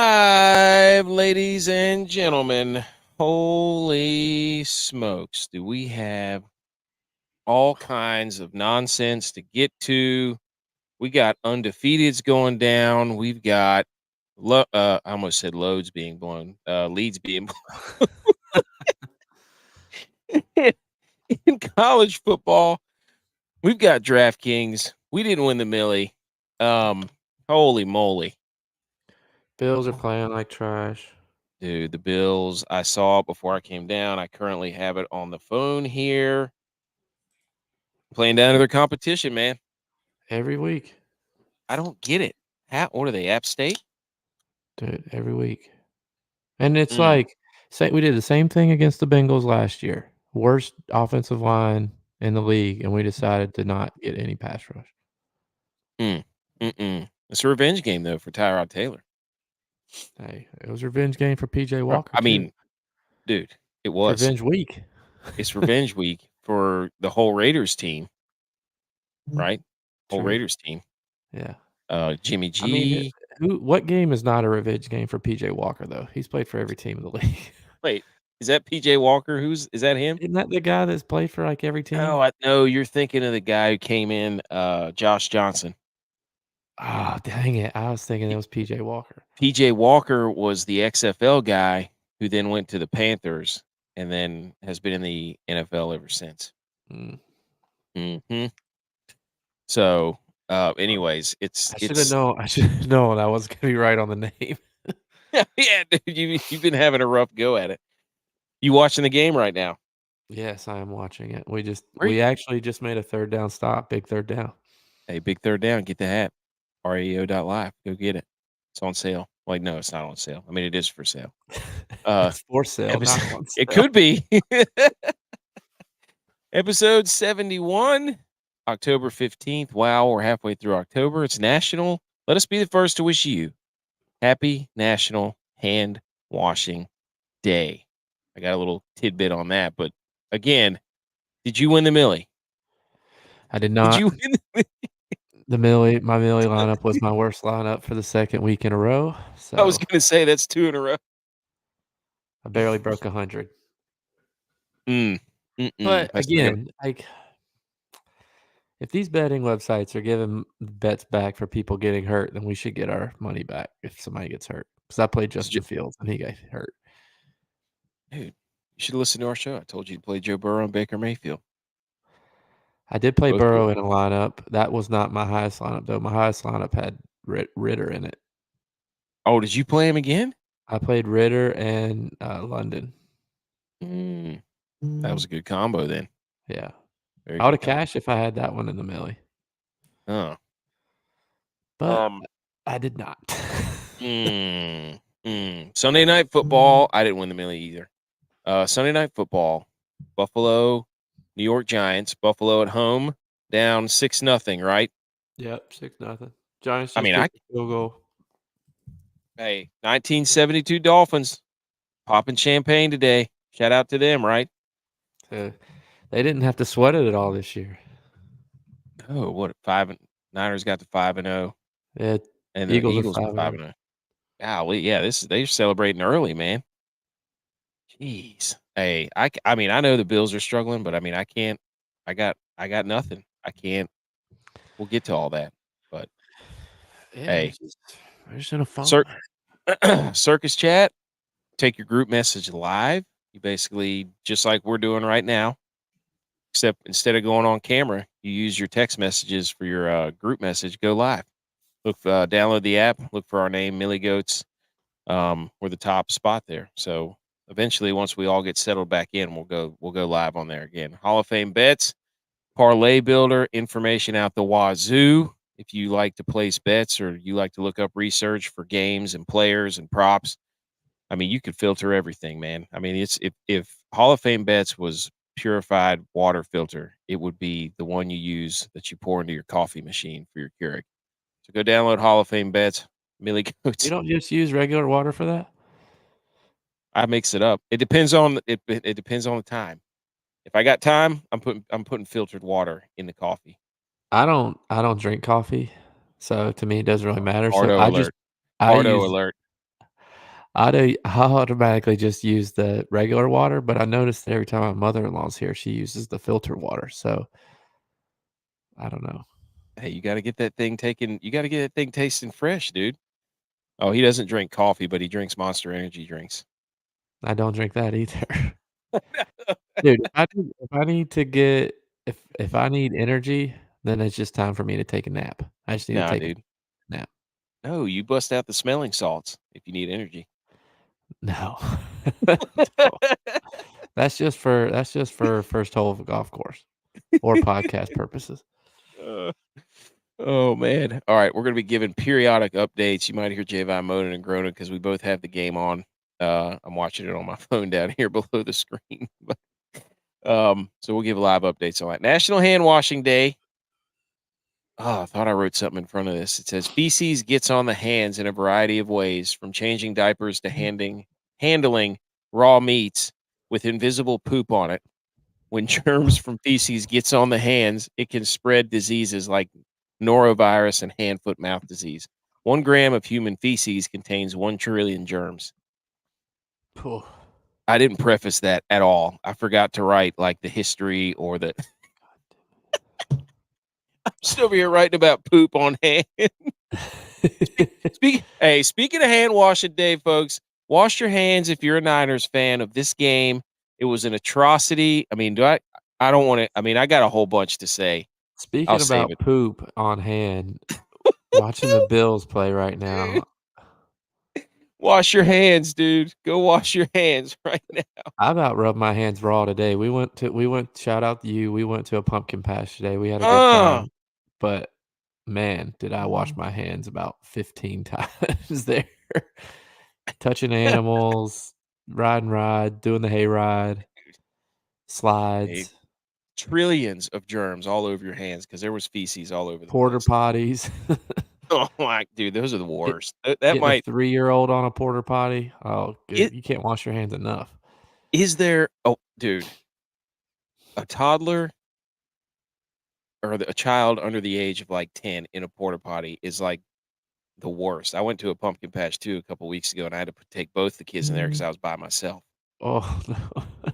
live, ladies and gentlemen. Holy smokes, do we have all kinds of nonsense to get to. We got undefeateds going down. We've got, I almost said loads being blown, leads being blown. In college football, we've got DraftKings. We didn't win the Milly. Holy moly. Bills are playing like trash. Dude, the Bills, I saw it before I came down. I currently have it on the phone here. Playing down to their competition, man. Every week. I don't get it. What are they, App State? Dude, every week. And it's like, we did the same thing against the Bengals last year. Worst offensive line in the league, and we decided to not get any pass rush. It's a revenge game, though, for Tyrod Taylor. Hey, it was a revenge game for P.J. Walker, I too. mean, dude, it was. Revenge week. It's revenge week for the whole Raiders team, right? Whole True. Raiders team. Yeah. Jimmy G. I mean, what game is not a revenge game for P.J. Walker, though? He's played for every team in the league. Wait, is that P.J. Walker? Is that him? Isn't that the guy that's played for, like, every team? Oh, no, you're thinking of the guy who came in, Josh Johnson. Oh, dang it. I was thinking it was P.J. Walker. P.J. Walker was the XFL guy who then went to the Panthers and then has been in the NFL ever since. So, anyways, I should have known I wasn't going to be right on the name. Yeah, dude, you've been having a rough go at it. You watching the game right now? Yes, I am watching it. We actually just made a third down stop, big third down. Hey, big third down, get the hat. RAO.live, go get it. It's on sale. Like, no, it's not on sale. I mean, it is for sale. It's for sale, not on sale. It could be. Episode 71, October 15th. Wow, we're halfway through October. It's National. Let us be the first to wish you happy National Hand Washing Day. I got a little tidbit on that, but again, did you win the Milly? I did not. Did you win my Milly lineup was my worst lineup for the second week in a row. So I was going to say that's 2 in a row. I barely broke 100. But again, like, if these betting websites are giving bets back for people getting hurt, then we should get our money back if somebody gets hurt. Because I played Justin Fields and he got hurt. Dude, you should listen to our show. I told you to play Joe Burrow and Baker Mayfield. I did play Burrow in a lineup. That was not my highest lineup, though. My highest lineup had Ritter in it. Oh, did you play him again? I played Ritter and London. That was a good combo then. Yeah. I would have cashed if I had that one in the Milly. Oh. But I did not. Sunday Night Football. I didn't win the Milly either. Sunday Night Football. Buffalo, New York Giants. Buffalo at home, down 6-0, right? Yep, 6-0. Giants just field goal. Hey, 1972 Dolphins popping champagne today. Shout out to them, right? They didn't have to sweat it at all this year. Oh, what? Niners got to 5-0. Yeah, and the Eagles are 5-0. Golly, yeah, they're celebrating early, man. Jeez. Hey, I mean, I know the Bills are struggling, but I mean, I can't. I got nothing. I can't. We'll get to all that, but hey, we're just in a phone. Circus Chat. Take your group message live. You basically, just like we're doing right now, except instead of going on camera, you use your text messages for your group message. Go live. Download the app. Look for our name, Milly Goats. We're the top spot there. So eventually, once we all get settled back in, we'll go live on there again. Hall of Fame bets, parlay builder, information out the wazoo. If you like to place bets or you like to look up research for games and players and props, I mean, you could filter everything, man. I mean, if Hall of Fame bets was purified water filter, it would be the one you use that you pour into your coffee machine for your Keurig. So go download Hall of Fame bets, Milly Goats. You don't just use regular water for that? I mix it up. It depends on it depends on the time. If I got time, I'm putting filtered water in the coffee. I don't drink coffee, so to me it doesn't really matter. Alert. I automatically just use the regular water, but I noticed that every time my mother-in-law's here, she uses the filter water, so I don't know. Hey, you gotta get that thing taken you gotta get that thing tasting fresh, dude. Oh, he doesn't drink coffee, but he drinks Monster Energy drinks. I don't drink that either. Dude, if I need to get if I need energy, then it's just time for me to take a nap. I just need to Nah, take a dude. nap. No, you bust out the smelling salts if you need energy. No. No. That's just for first hole of a golf course or podcast purposes. Uh, oh man. All right, we're gonna be giving periodic updates. You might hear Javi moaning and groaning because we both have the game on. I'm watching it on my phone down here below the screen. But so we'll give live updates on that. National Hand Washing Day. Oh, I thought I wrote something in front of this. It says feces gets on the hands in a variety of ways, from changing diapers to handling raw meats with invisible poop on it. When germs from feces gets on the hands, it can spread diseases like norovirus and hand, foot, mouth disease. 1 gram of human feces contains 1 trillion germs. Phew. I didn't preface that at all. I forgot to write like the history or the. I'm just over here writing about poop on hand. Speaking of hand washing day, folks, wash your hands if you're a Niners fan of this game. It was an atrocity. I mean, I don't want to. I mean, I got a whole bunch to say. I'll Speaking save about it. poop on hand, watching the Bills play right now, Wash your hands, dude. Go wash your hands right now. I about rubbed my hands raw today. We went shout out to you. We went to a pumpkin patch today. We had a good Uh, time, but man, did I wash my hands about 15 times there. Touching animals, ride, doing the hayride, hey, slides, trillions of germs all over your hands because there was feces all over the porter place. potties. Oh my, dude, those are the Get worst. That getting a might 3-year-old on a porter potty. Oh, good. it You can't wash your hands enough. is there. Oh, dude, a toddler or a child under the age of like 10 in a porta potty is like the worst. I went to a pumpkin patch too a couple weeks ago, and I had to take both the kids in there because I was by myself. Oh,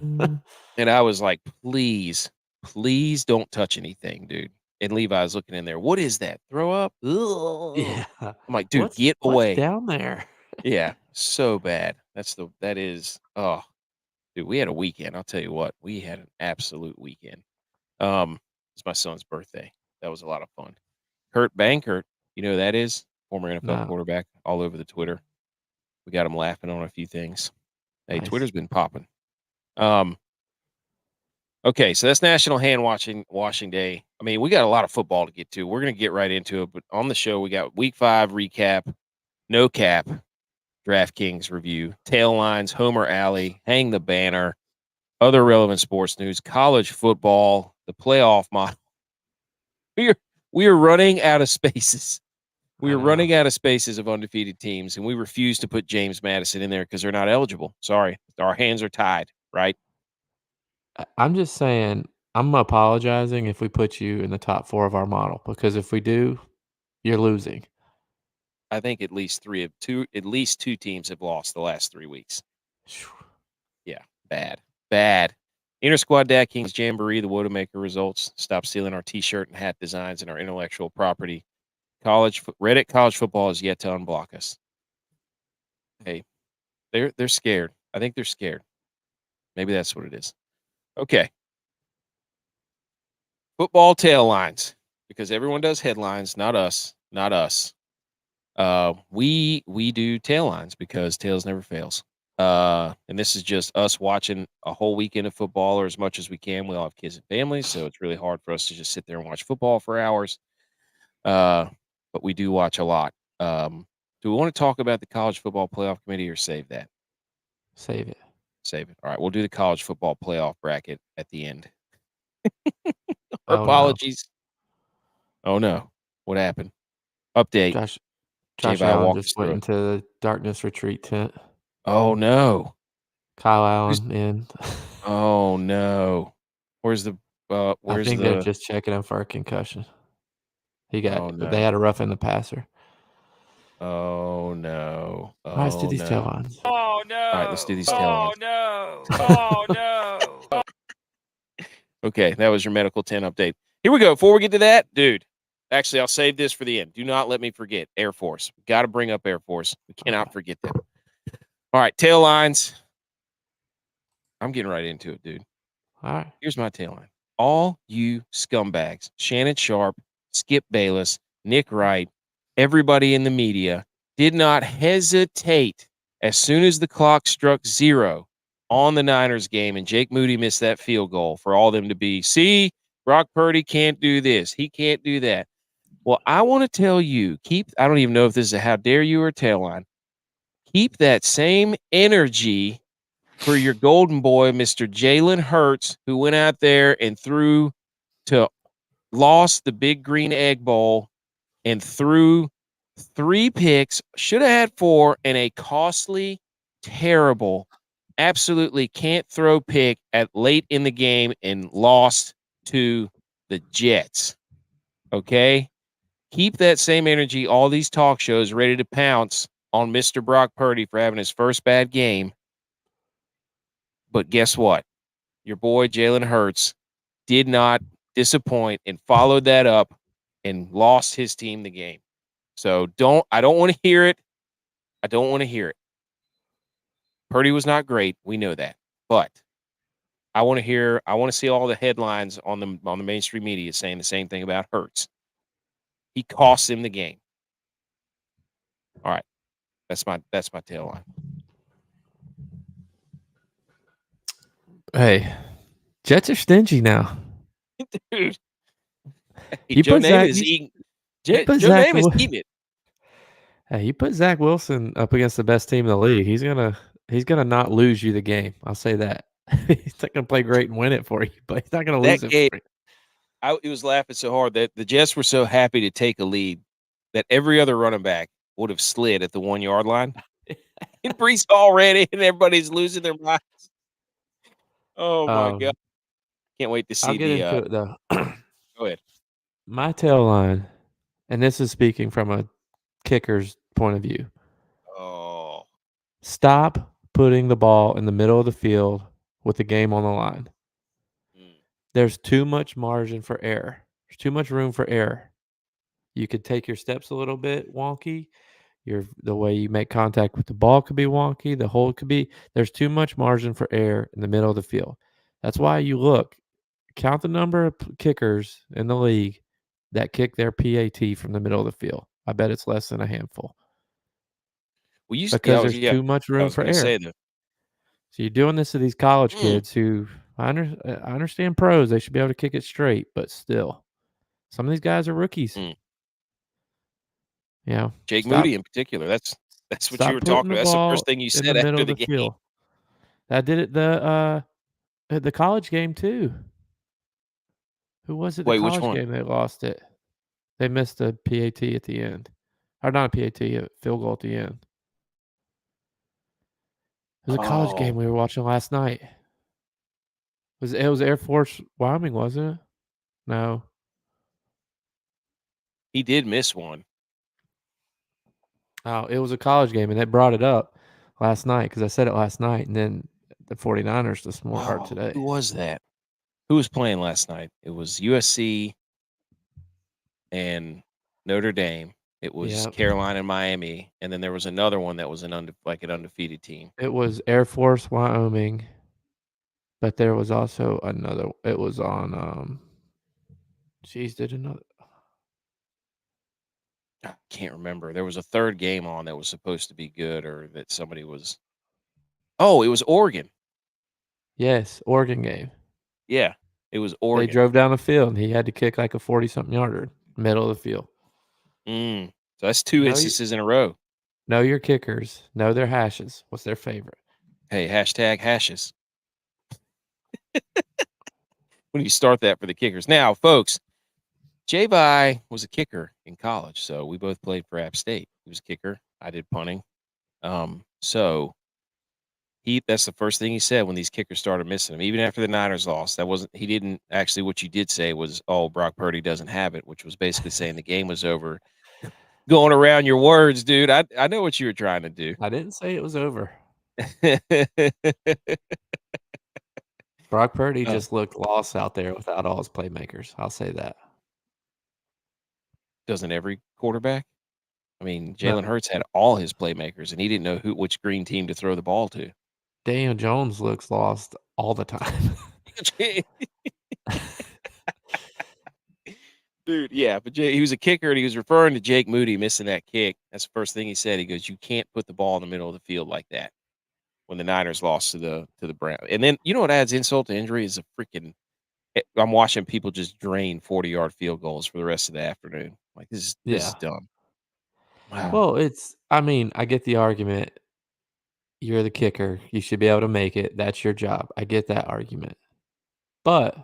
no. And I was like, "Please, please don't touch anything, dude." And Levi's looking in there. "What is that? Throw up?" Ugh. Yeah. I'm like, "Dude, What's get what's away." down there? Yeah, so bad. That is oh, dude, we had a weekend. I'll tell you what, we had an absolute weekend. It's my son's birthday. That was a lot of fun. Kurt Bankert, you know who that is? Former NFL No. quarterback, all over the Twitter. We got him laughing on a few things. Hey, Nice. Twitter's been popping. Um, okay, so that's National Hand Washing Day. I mean, we got a lot of football to get to. We're gonna get right into it, but on the show we got Week 5 recap, no cap, DraftKings review, tail lines, Homer Alley, hang the banner, other relevant sports news, college football, the playoff model. We are we are running out of spaces. We I are know. running out of spaces of undefeated teams, and we refuse to put James Madison in there because they're not eligible. Sorry, our hands are tied. Right? I'm just saying, I'm apologizing if we put you in the top 4 of our model, because if we do, you're losing. I think at least two teams have lost the last 3 weeks. Phew. Yeah, bad. Inter Squad Dad Kings Jamboree, the WOAT-A-MAKER results. Stop stealing our T-shirt and hat designs and our intellectual property. Reddit college football is yet to unblock us. Hey, they're scared. I think they're scared. Maybe that's what it is. Okay. Football tail lines, because everyone does headlines, not us, not us. We do tail lines because tails never fails. And this is just us watching a whole weekend of football, or as much as we can. We all have kids and families, so it's really hard for us to just sit there and watch football for hours. Uh, but we do watch a lot. Do we want to talk about the college football playoff committee or save that? Save it. Save it. All right, we'll do the college football playoff bracket at the end. Our Oh, no. apologies. Oh no, what happened? Update. Josh Josh Javi, Allen walk just us went through it. into the darkness retreat tent. Oh no. Kyle Who's Allen in. Oh no. Where's the I where's think they're the just checking him for a concussion. oh They no. had a rough in the passer. Oh no. Rise to Oh these tail no. lines. All right, let's do these tail lines. Oh no! Okay, that was your medical 10 update. Here we go. Before we get to that, dude, actually, I'll save this for the end. Do not let me forget Air Force. We got to bring up Air Force. We cannot forget them. All right, tail lines. I'm getting right into it, dude. All right. Here's my tail line. All you scumbags, Shannon Sharp, Skip Bayless, Nick Wright, everybody in the media did not hesitate as soon as the clock struck 0 on the Niners game and Jake Moody missed that field goal for all them to be, see, Brock Purdy can't do this. He can't do that. Well, I want to tell you, I don't even know if this is a how dare you or a tail line. Keep that same energy for your golden boy, Mr. Jalen Hurts, who went out there and lost the Big Green Egg Bowl and threw 3 picks, should have had 4, and a costly, terrible, absolutely can't throw pick at late in the game and lost to the Jets. Okay? Keep that same energy, all these talk shows ready to pounce on Mr. Brock Purdy for having his first bad game. But guess what? Your boy Jalen Hurts did not disappoint and followed that up and lost his team the game. So I don't want to hear it. I don't want to hear it. Purdy was not great. We know that. But I want to see all the headlines on the mainstream media saying the same thing about Hurts. He cost him the game. All right. That's my tail line. Hey, Jets are stingy now. Dude. You Joe put Namath Zach- is you- eating. you put Joe Zach Namath is Wil- eating it. Hey, you put Zach Wilson up against the best team in the league. He's gonna not lose you the game. I'll say that. He's not gonna play great and win it for you, but he's not gonna lose That it game, for you. I was laughing so hard that the Jets were so happy to take a lead that every other running back would have slid at the 1 yard line. And Brees Hall ran in, and everybody's losing their minds. Oh my god! Can't wait to see I'll get into it though. Go ahead. My tail line, and this is speaking from a kicker's point of view. Oh, Stop putting the ball in the middle of the field with the game on the line. There's too much margin for error. There's too much room for error. You could take your steps a little bit wonky. The way you make contact with the ball could be wonky. The hold could be. There's too much margin for error in the middle of the field. That's why you count the number of kickers in the league that kick their PAT from the middle of the field. I bet it's less than a handful. Well, Because there's too much room for error. Say that. So you're doing this to these college kids who I understand pros. They should be able to kick it straight, but still, some of these guys are rookies. Yeah, Jake Moody in particular. That's what you were talking about. That's the first thing you said after the game. Field. That did it the college game too. Who was it? Wait, the which college one? game they lost it. They missed a PAT at the end, or not a PAT, a field goal at the end. It was a college game we were watching last night. It was Air Force Wyoming, wasn't it? No. He did miss one. Oh, it was a college game, and they brought it up last night because I said it last night, and then the 49ers this morning or today. Who was that? Who was playing last night? It was USC and Notre Dame. It was Carolina and Miami, and then there was another one that was an undefeated team. It was Air Force Wyoming, but there was also another. It was on. Did another. I can't remember. There was a third game on that was supposed to be good, or that somebody was. Oh, it was Oregon. Yes, Oregon game. Yeah, it was Oregon. They drove down the field, and he had to kick like a 40-something yarder, middle of the field. So that's 2 instances in a row. Know your kickers. Know their hashes. What's their favorite? Hey, #hashes. When you start that for the kickers. Now, folks, J-Vi was a kicker in college, so we both played for App State. He was a kicker. I did punting. So that's the first thing he said when these kickers started missing him. Even after the Niners lost, he didn't actually. What you did say was, "Oh, Brock Purdy doesn't have it," which was basically saying the game was over. Going around your words, dude. I know what you were trying to do. I didn't say it was over. Brock Purdy just looked lost out there without all his playmakers. I'll say that. Doesn't every quarterback? I mean, No. Jalen Hurts had all his playmakers, and he didn't know which green team to throw the ball to. Daniel Jones looks lost all the time. Dude, yeah, but he was a kicker, and he was referring to Jake Moody missing that kick. That's the first thing he said. He goes, "You can't put the ball in the middle of the field like that." When the Niners lost to the Browns, and then you know what adds insult to injury is a freaking. I'm watching people just drain 40-yard field goals for the rest of the afternoon. Like this is dumb. Wow. Well, I mean, I get the argument. You're the kicker. You should be able to make it. That's your job. I get that argument. But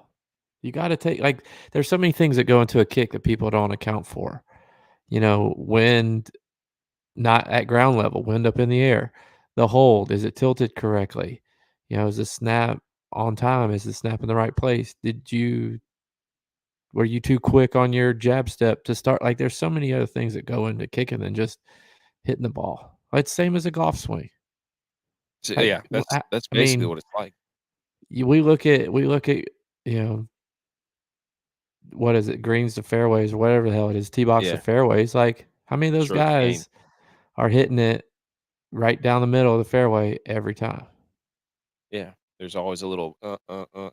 you got to take, like, there's so many things that go into a kick that people don't account for. You know, wind not at ground level, wind up in the air. The hold, is it tilted correctly? You know, is the snap on time? Is the snap in the right place? Were you too quick on your jab step to start? Like, there's so many other things that go into kicking than just hitting the ball. It's same as a golf swing. So, Like, yeah, that's basically what it's like. We look at you know, what is it, greens to fairways or whatever the hell it is, tee box to fairways. Like, how many of those Stroke guys are hitting it right down the middle of the fairway every time? Yeah, there's always a little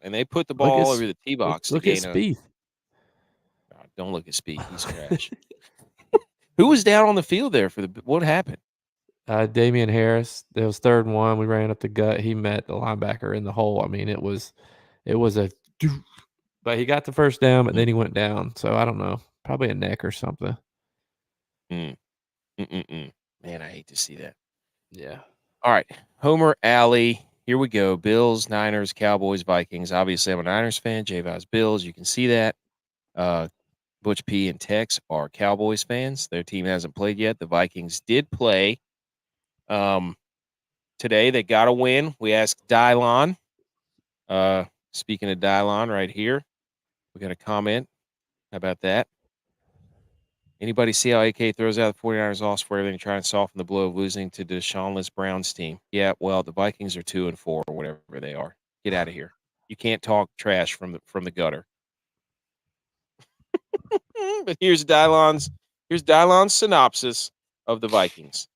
and they put the ball over the tee box to gain at Spieth. Don't look at Spieth. He's trash. Who was down on the field there for what happened? Damian Harris. It was 3rd and 1. We ran up the gut. He met the linebacker in the hole. I mean, it was a, but he got the first down, but then he went down. So I don't know, probably a neck or something. Man, I hate to see that. Yeah. All right, Homer Alley. Here we go. Bills, Niners, Cowboys, Vikings. Obviously, I'm a Niners fan. J-Vaz Bills. You can see that. ButchP and Tex are Cowboys fans. Their team hasn't played yet. The Vikings did play today. They got a win. We asked DYLON. Speaking of DYLON right here, we got a comment. How about that? Anybody see how AK throws out the 49ers loss for everything, trying to soften the blow of losing to Deshaunless Browns team? Yeah, well, the Vikings are 2-4 or whatever they are. Get out of here. You can't talk trash from the gutter. But here's DYLON's synopsis of the Vikings.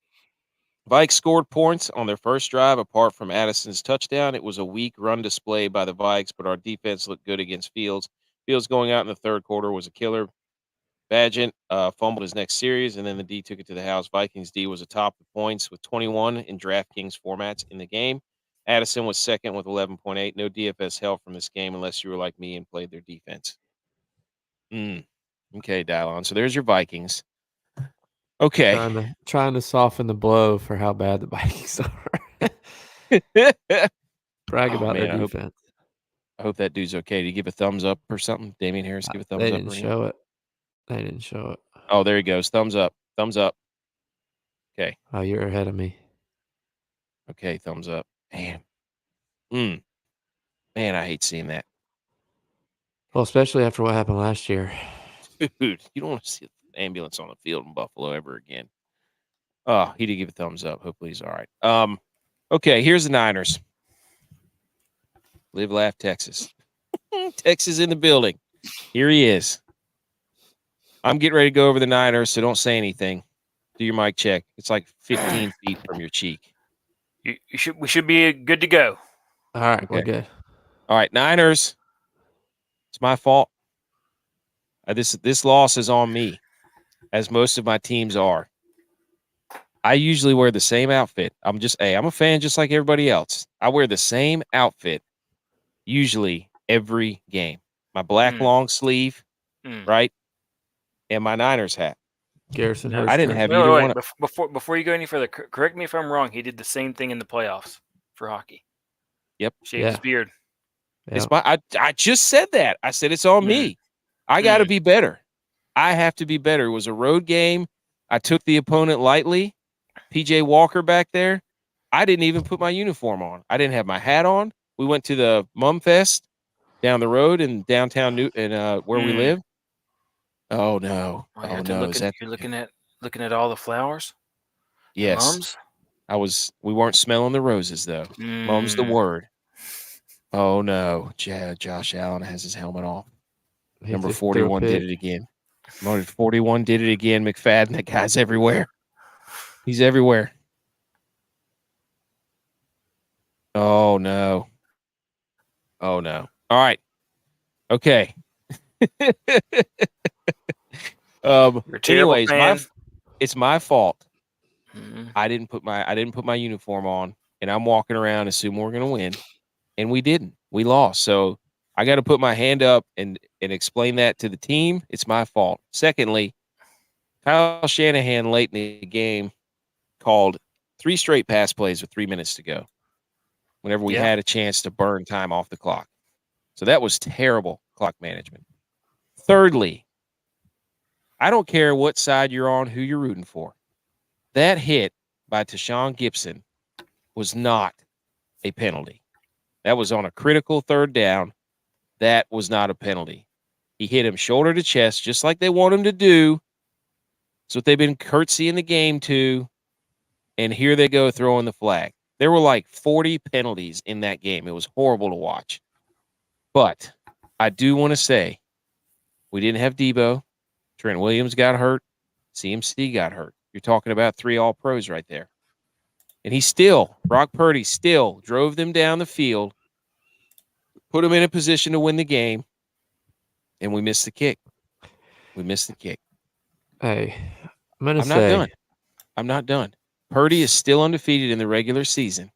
Vikes scored points on their first drive apart from Addison's touchdown. It was a weak run display by the Vikes, but our defense looked good against Fields. Fields going out in the third quarter was a killer. Bagent fumbled his next series, and then the D took it to the house. Vikings D was atop the points with 21 in DraftKings formats in the game. Addison was second with 11.8. No DFS help from this game unless you were like me and played their defense. Okay, DYLON. So there's your Vikings. Okay. Trying to soften the blow for how bad the Vikings are. Brag about their defense. I hope that dude's okay. Did he give a thumbs up or something? Damian Harris give a thumbs up? They didn't show it. They didn't show it. Oh, there he goes. Thumbs up. Thumbs up. Okay. Oh, you're ahead of me. Okay, thumbs up. Man. Man, I hate seeing that. Well, especially after what happened last year. Dude, you don't want to see an ambulance on the field in Buffalo ever again. Oh, he did give a thumbs up. Hopefully he's all right. Okay, here's the Niners. Live, laugh, Texas. Texas in the building. Here he is. I'm getting ready to go over the Niners, so don't say anything. Do your mic check. It's like 15 feet from your cheek. We should be good to go. All right, okay. We're good. All right, Niners. It's my fault. This loss is on me, as most of my teams are. I usually wear the same outfit. I'm a fan just like everybody else. I wear the same outfit usually every game. My black long sleeve, right? And my Niners hat. Garrison Hurst. I didn't have either one. Before you go any further, correct me if I'm wrong. He did the same thing in the playoffs for hockey. Yep. Shaved his beard. Yep. I just said that. I said it's on me. I got to be better. I have to be better. It was a road game. I took the opponent lightly. PJ Walker back there. I didn't even put my uniform on. I didn't have my hat on. We went to the Mum Fest down the road in downtown where we live. Oh no! You're looking at all the flowers. Yes. Mums? We weren't smelling the roses though. Mum's the word. Oh no, Josh Allen has his helmet off. He Number just threw a 41 did pick. it again. Number 41 did it again. McFadden, that guy's everywhere. He's everywhere. Oh no. Oh no. All right. Okay. You're a terrible anyways, fan. it's my fault. Mhm. I didn't put my uniform on, and I'm walking around assuming we're gonna win, and we didn't. We lost. So I got to put my hand up and explain that to the team. It's my fault. Secondly, Kyle Shanahan late in the game called 3 straight pass plays with 3 minutes to go. Whenever we had a chance to burn time off the clock. So that was terrible clock management. Thirdly, I don't care what side you're on, who you're rooting for. That hit by Tashawn Gibson was not a penalty. That was on a critical third down. That was not a penalty. He hit him shoulder to chest, just like they want him to do. That's what they've been curtsying the game to. And here they go throwing the flag. There were like 40 penalties in that game. It was horrible to watch. But I do want to say we didn't have Debo. Trent Williams got hurt. CMC got hurt. You're talking about 3 All-Pros right there. And Brock Purdy still drove them down the field, put them in a position to win the game, and we missed the kick. Hey, I'm going to I'm not say. done. I'm not done. Purdy is still undefeated in the regular season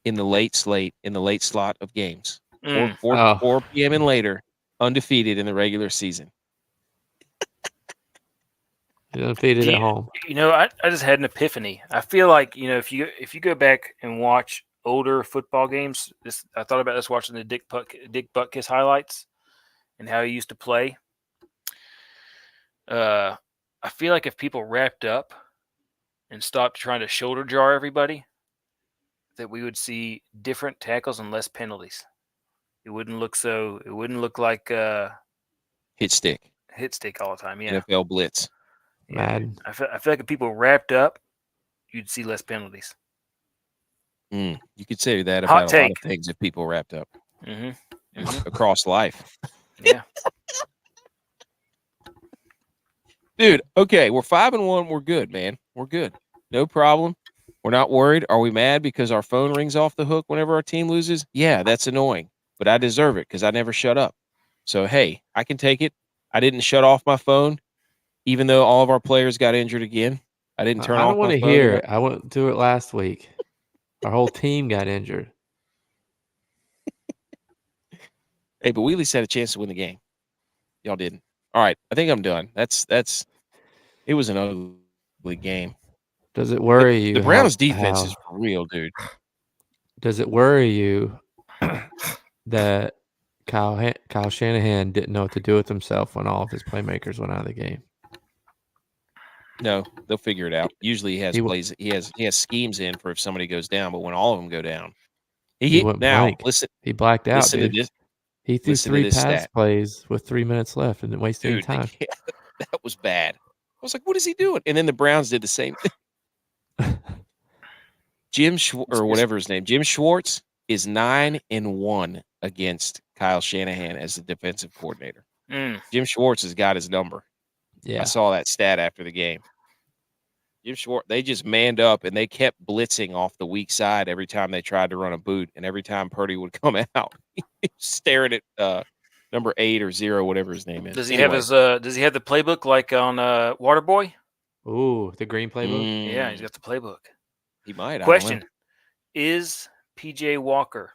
in the late slot of games. 4 p.m. and later, undefeated in the regular season. He's undefeated at home. I just had an epiphany. I feel like, if you go back and watch older football games, I thought about this watching the Dick Butkus highlights and how he used to play. I feel like if people wrapped up and stopped trying to shoulder jar everybody, that we would see different tackles and less penalties. It wouldn't look like hit stick all the time. Yeah. NFL blitz. Yeah. I feel like if people wrapped up, you'd see less penalties. You could say that about a lot of things if people wrapped up across life. Yeah. Dude, okay, we're 5-1. We're good, man. We're good. No problem. We're not worried. Are we mad because our phone rings off the hook whenever our team loses? Yeah, that's annoying, but I deserve it because I never shut up. So, hey, I can take it. I didn't shut off my phone, even though all of our players got injured again. I didn't turn off my phone. I don't want to hear it. I went through it last week. Our whole team got injured. Hey, but we at least had a chance to win the game. Y'all didn't. All right, I think I'm done. It was an ugly game. Does it worry you? The Browns' defense is for real, dude. Does it worry you that Kyle Shanahan didn't know what to do with himself when all of his playmakers went out of the game? No, they'll figure it out. Usually he has plays. He has schemes in for if somebody goes down, but when all of them go down, he went blank. Listen, he blacked out. Listen dude. to this. He threw 3 pass plays with 3 minutes left and didn't waste any time. That was bad. I was like, what is he doing? And then the Browns did the same thing. Jim Schwartz is 9-1 against Kyle Shanahan as the defensive coordinator. Jim Schwartz has got his number. Yeah, I saw that stat after the game. Jim Schwartz, they just manned up and they kept blitzing off the weak side every time they tried to run a boot, and every time Purdy would come out, staring at number 8 or 0, whatever his name is. Does he have the playbook like on Waterboy? Ooh, the green playbook? Yeah, he's got the playbook. He might. Question: is PJ Walker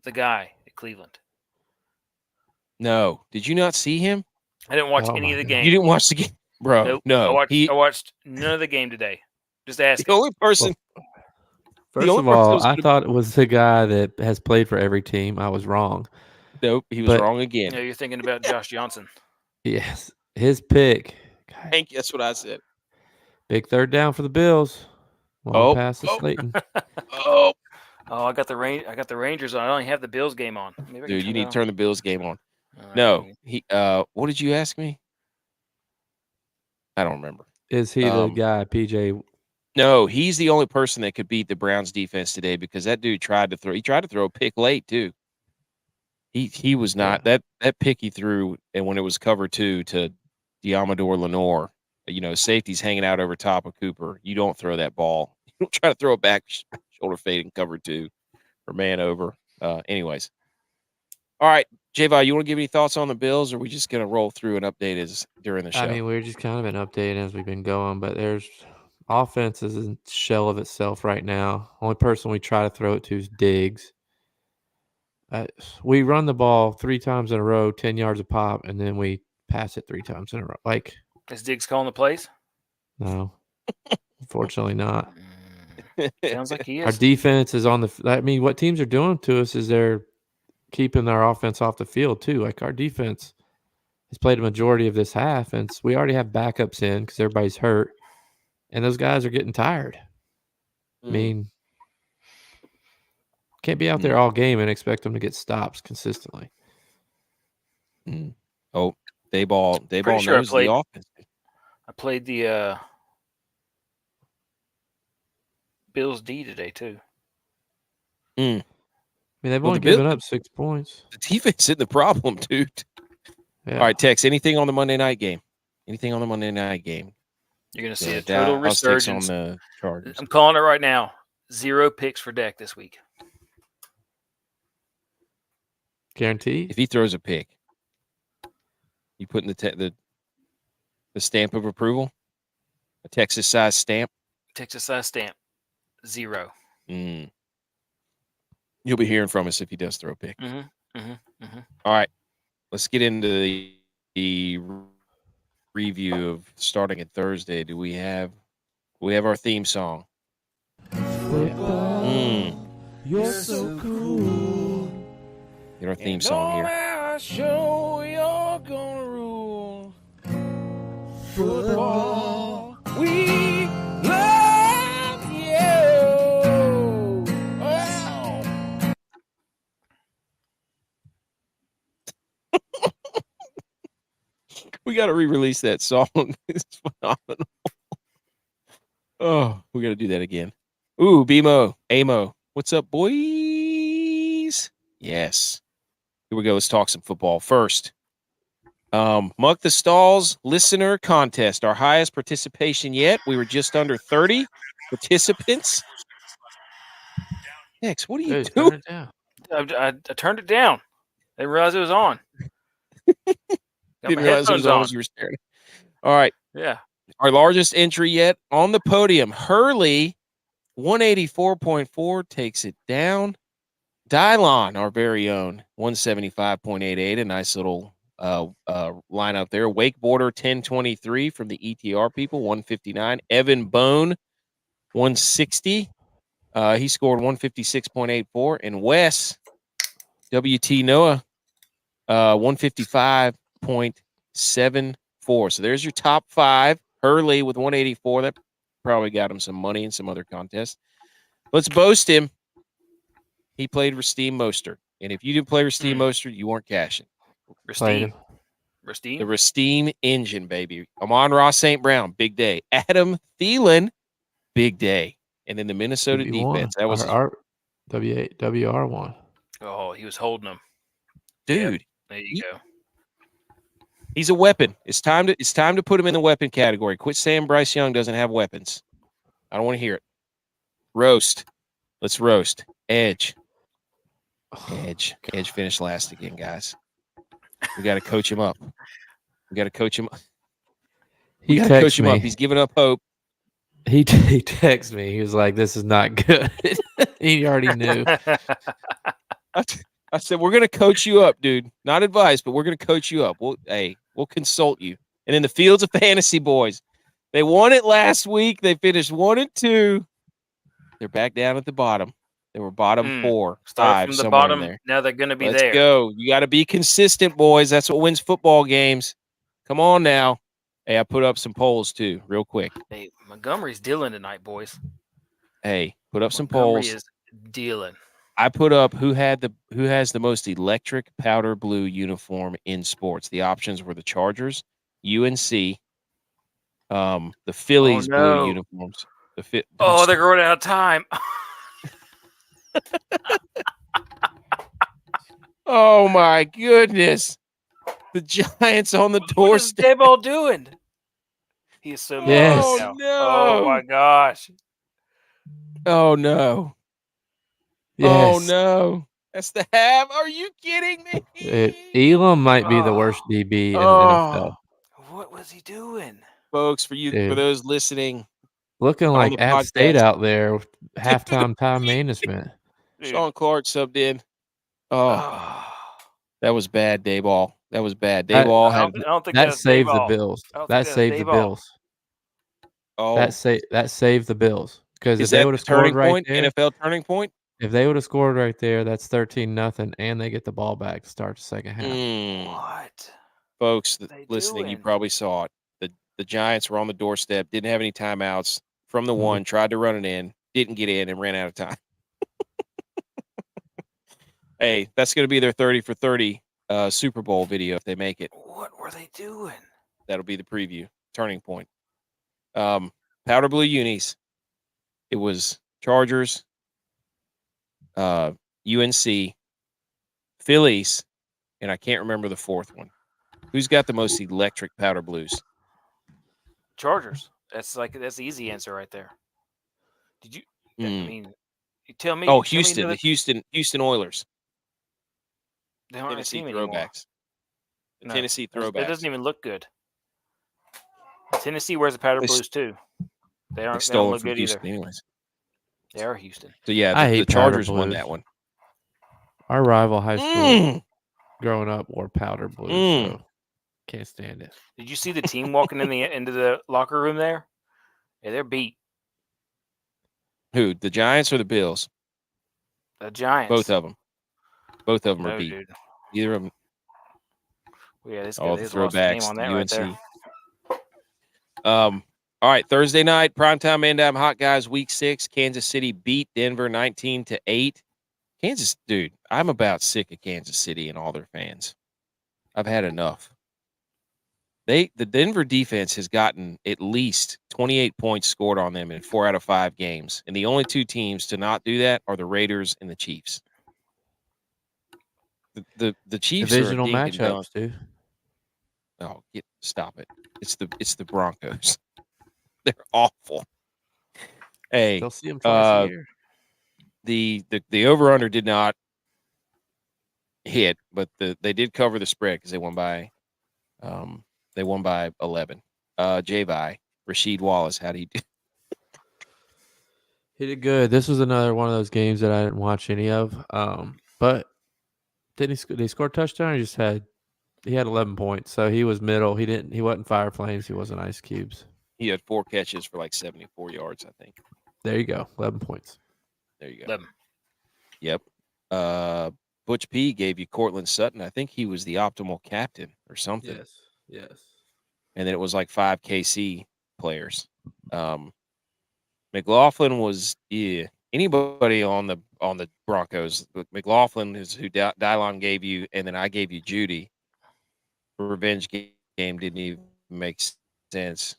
the guy at Cleveland? No. Did you not see him? I didn't watch any of the game. You didn't watch the game? Bro, nope. No. I watched none of the game today. Just asking. The only person. First of all, I thought it was the guy that has played for every team. I was wrong. Nope, he was wrong again. No, you're thinking about Josh Johnson. Yes, his pick. Thank you. That's what I said. Big third down for the Bills. Long pass to Slayton. I got the Rangers on. I only have the Bills game on. Dude, you need to turn the Bills game on. No, he. What did you ask me? I don't remember. Is he the guy, PJ? No, he's the only person that could beat the Browns defense today because that dude tried to throw a pick late too. He was not that pick he threw, and when it was cover 2 to Diamador Lenore, safety's hanging out over top of Cooper. You don't throw that ball. You don't try to throw it back shoulder fade in cover 2 or man over. Anyways. All right, J-Vi, you want to give any thoughts on the Bills, or are we just going to roll through and update as during the show? I mean, we're just kind of been updating as we've been going, but there's offense is a shell of itself right now. Only person we try to throw it to is Diggs. We run the ball 3 times in a row, 10 yards a pop, and then we pass it 3 times in a row. Like, is Diggs calling the plays? No, unfortunately not. Sounds like he is. Our defense is on the. I mean, what teams are doing to us is they're keeping our offense off the field too. Like our defense has played a majority of this half, and we already have backups in because everybody's hurt, and those guys are getting tired. I mean, can't be out there all game and expect them to get stops consistently. Oh, Dayball knows the offense. I played the Bills D today too. I mean, they've only given up 6 points. The defense isn't the problem, dude. Yeah. All right, Tex, anything on the Monday night game? Anything on the Monday night game? You're going to see a total resurgence on the Chargers. I'm calling it right now. 0 picks for Dak this week. Guaranteed? If he throws a pick, you put in the stamp of approval? A Texas-size stamp? Texas-size stamp. 0. You'll be hearing from us if he does throw a pick. All right. Let's get into the review of starting at Thursday. Do we have our theme song? You're so cool. Get our theme song here. Show you're gonna rule football. We love you. Wow. We got to re-release that song. It's phenomenal. Oh, we got to do that again. Ooh, BMO, AMO. What's up, boys? Yes. Here we go. Let's talk some football first. Muck the Stalls listener contest. Our highest participation yet. We were just under 30 participants. Next, what are you doing? Turn it down. I turned it down. I didn't realize it was on. Didn't realize it was on as you were staring. All right. Yeah. Our largest entry yet on the podium. Hurley, 184.4, takes it down. DYLON, our very own, 175.88. A nice little lineup there. Wakeboarder, 1023 from the ETR people, 159. Evan Bone, 160. He scored 156.84. And Wes, WT Noah, 155.74. So there's your top 5. Hurley with 184. That probably got him some money in some other contests. Let's boast him. He played Rasteem Mostert. And if you didn't play Rasteem Mostert, you weren't cashing. Rasteem. The Rasteem engine, baby. Amon-Ra St. Brown, big day. Adam Thielen, big day. And then the Minnesota defense. That was our WR1. Oh, he was holding them. Dude. Yep. There you go. He's a weapon. It's time to put him in the weapon category. Quit saying Bryce Young doesn't have weapons. I don't want to hear it. Roast. Let's roast. Edge finished last again, guys. We got to coach him up. He coach him up. He's giving up hope. He texted me. He was like, "This is not good." He already knew. I said, we're going to coach you up, dude. Not advice, but we're going to coach you up. We'll consult you. And in the fields of fantasy, boys, they won it last week. They finished 1-2. They're back down at the bottom. They were bottom 4, 5, from the somewhere bottom. in there. Now they're going to be Let's there. Go. You got to be consistent, boys. That's what wins football games. Come on now. Hey, I put up some polls too, real quick. Hey, Montgomery's dealing tonight, boys. Hey, put up some polls. Montgomery is dealing. I put up who has the most electric powder blue uniform in sports. The options were the Chargers, UNC, the Phillies blue uniforms. The fit. Oh, they're running out of time. Oh my goodness! The Giants on the What is doorstep. Dayball doing? He is so mad Yes. right now. no. Oh my gosh. Oh no! Yes. Oh no! That's the half. Are you kidding me? Elam might be the worst DB in the NFL. What was he doing? Folks, for Dude. those listening, Looking on like the App State podcast. out there with halftime time management. Dude. Sean Clark subbed in. Oh, that was bad, Dayball. That was bad. Dayball I had. don't think That that's saved the Dayball. Bills. I don't think That that's saved the Dayball. Bills. Oh, That saved the Bills. Because if is they that would the have scored turning right point? there, NFL turning point? if they would have scored right there, that's 13-0, and they get the ball back to start the second half. What? Folks, They listening, you doing? probably saw it. The Giants were on the doorstep, didn't have any timeouts from the Mhm. one, tried to run it in, didn't get in, and ran out of time. Hey, that's going to be their 30 for 30 Super Bowl video if they make it. What were they doing? That'll be the preview, turning point. Powder Blue Unis. It was Chargers, UNC, Phillies, and I can't remember the fourth one. Who's got the most electric powder blues? Chargers. That's the easy answer right there. Did you? I mean, you tell me. Oh, tell me Houston, the Houston Oilers. They aren't Tennessee a team anymore. throwbacks. No, Tennessee throwbacks. That doesn't even look good. Tennessee wears the powder blues too. They don't stole it look from good Houston either. anyways. They are Houston. So yeah, I the hate powder Chargers won blues. that one. Our rival high school growing up wore powder blues, so can't stand it. Did you see the team walking into the locker room there? Yeah, they're beat. Who? The Giants or the Bills? The Giants. Both of them. Both of them are beat. Dude. Either of them. Well, yeah, All the lost the game throwbacks. on The that UNC. right there. All right, Thursday night, primetime Man Hot Guys, Week 6. Kansas City beat Denver 19-8. Kansas, dude, I'm about sick of Kansas City and all their fans. I've had enough. The Denver defense has gotten at least 28 points scored on them in 4 out of 5 games, and the only two teams to not do that are the Raiders and the Chiefs. The Chiefs Divisional are a dink and dunk. matchups, dude. Oh, stop it! It's the Broncos. They're awful. Hey, They'll see them twice a year. The over under did not hit, but they did cover the spread because they won by 11. J-Vi, Rasheed Wallace, how do you do? He did good. This was another one of those games that I didn't watch any of. But did he score a touchdown? He had 11 points, so he was middle. He wasn't Fire Flames. He wasn't Ice Cubes. He had 4 catches for like 74 yards, I think. There you go, 11 points. There you go. 11. Yep. Butch P gave you Cortland Sutton. I think he was the optimal captain or something. Yes. And then it was like 5 KC players. McLaughlin was anybody on the Broncos. McLaughlin is who DYLON gave you, and then I gave you Judy. The revenge game didn't even make sense.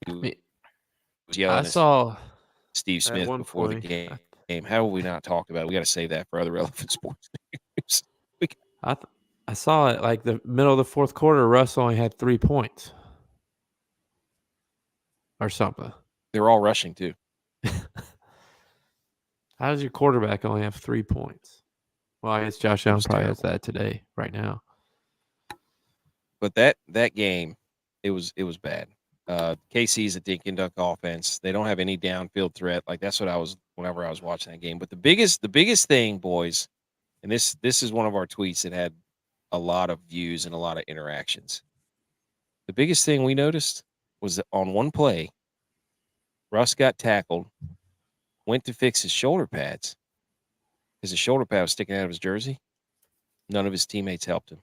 I saw Steve Smith before the game. How will we not talk about it? We got to save that for other relevant sports news. I saw it like the middle of the fourth quarter. Russ only had 3 points or something. They're all rushing too. How does your quarterback only have 3 points? Well, I guess Josh Allen probably has that today, right now. But that game, it was bad. KC's a dink and dunk offense. They don't have any downfield threat. Like that's what I was whenever I was watching that game. But the biggest thing, boys, and this is one of our tweets that had a lot of views and a lot of interactions. The biggest thing we noticed was that on one play, Russ got tackled, went to fix his shoulder pads because his shoulder pad was sticking out of his jersey. None of his teammates helped him.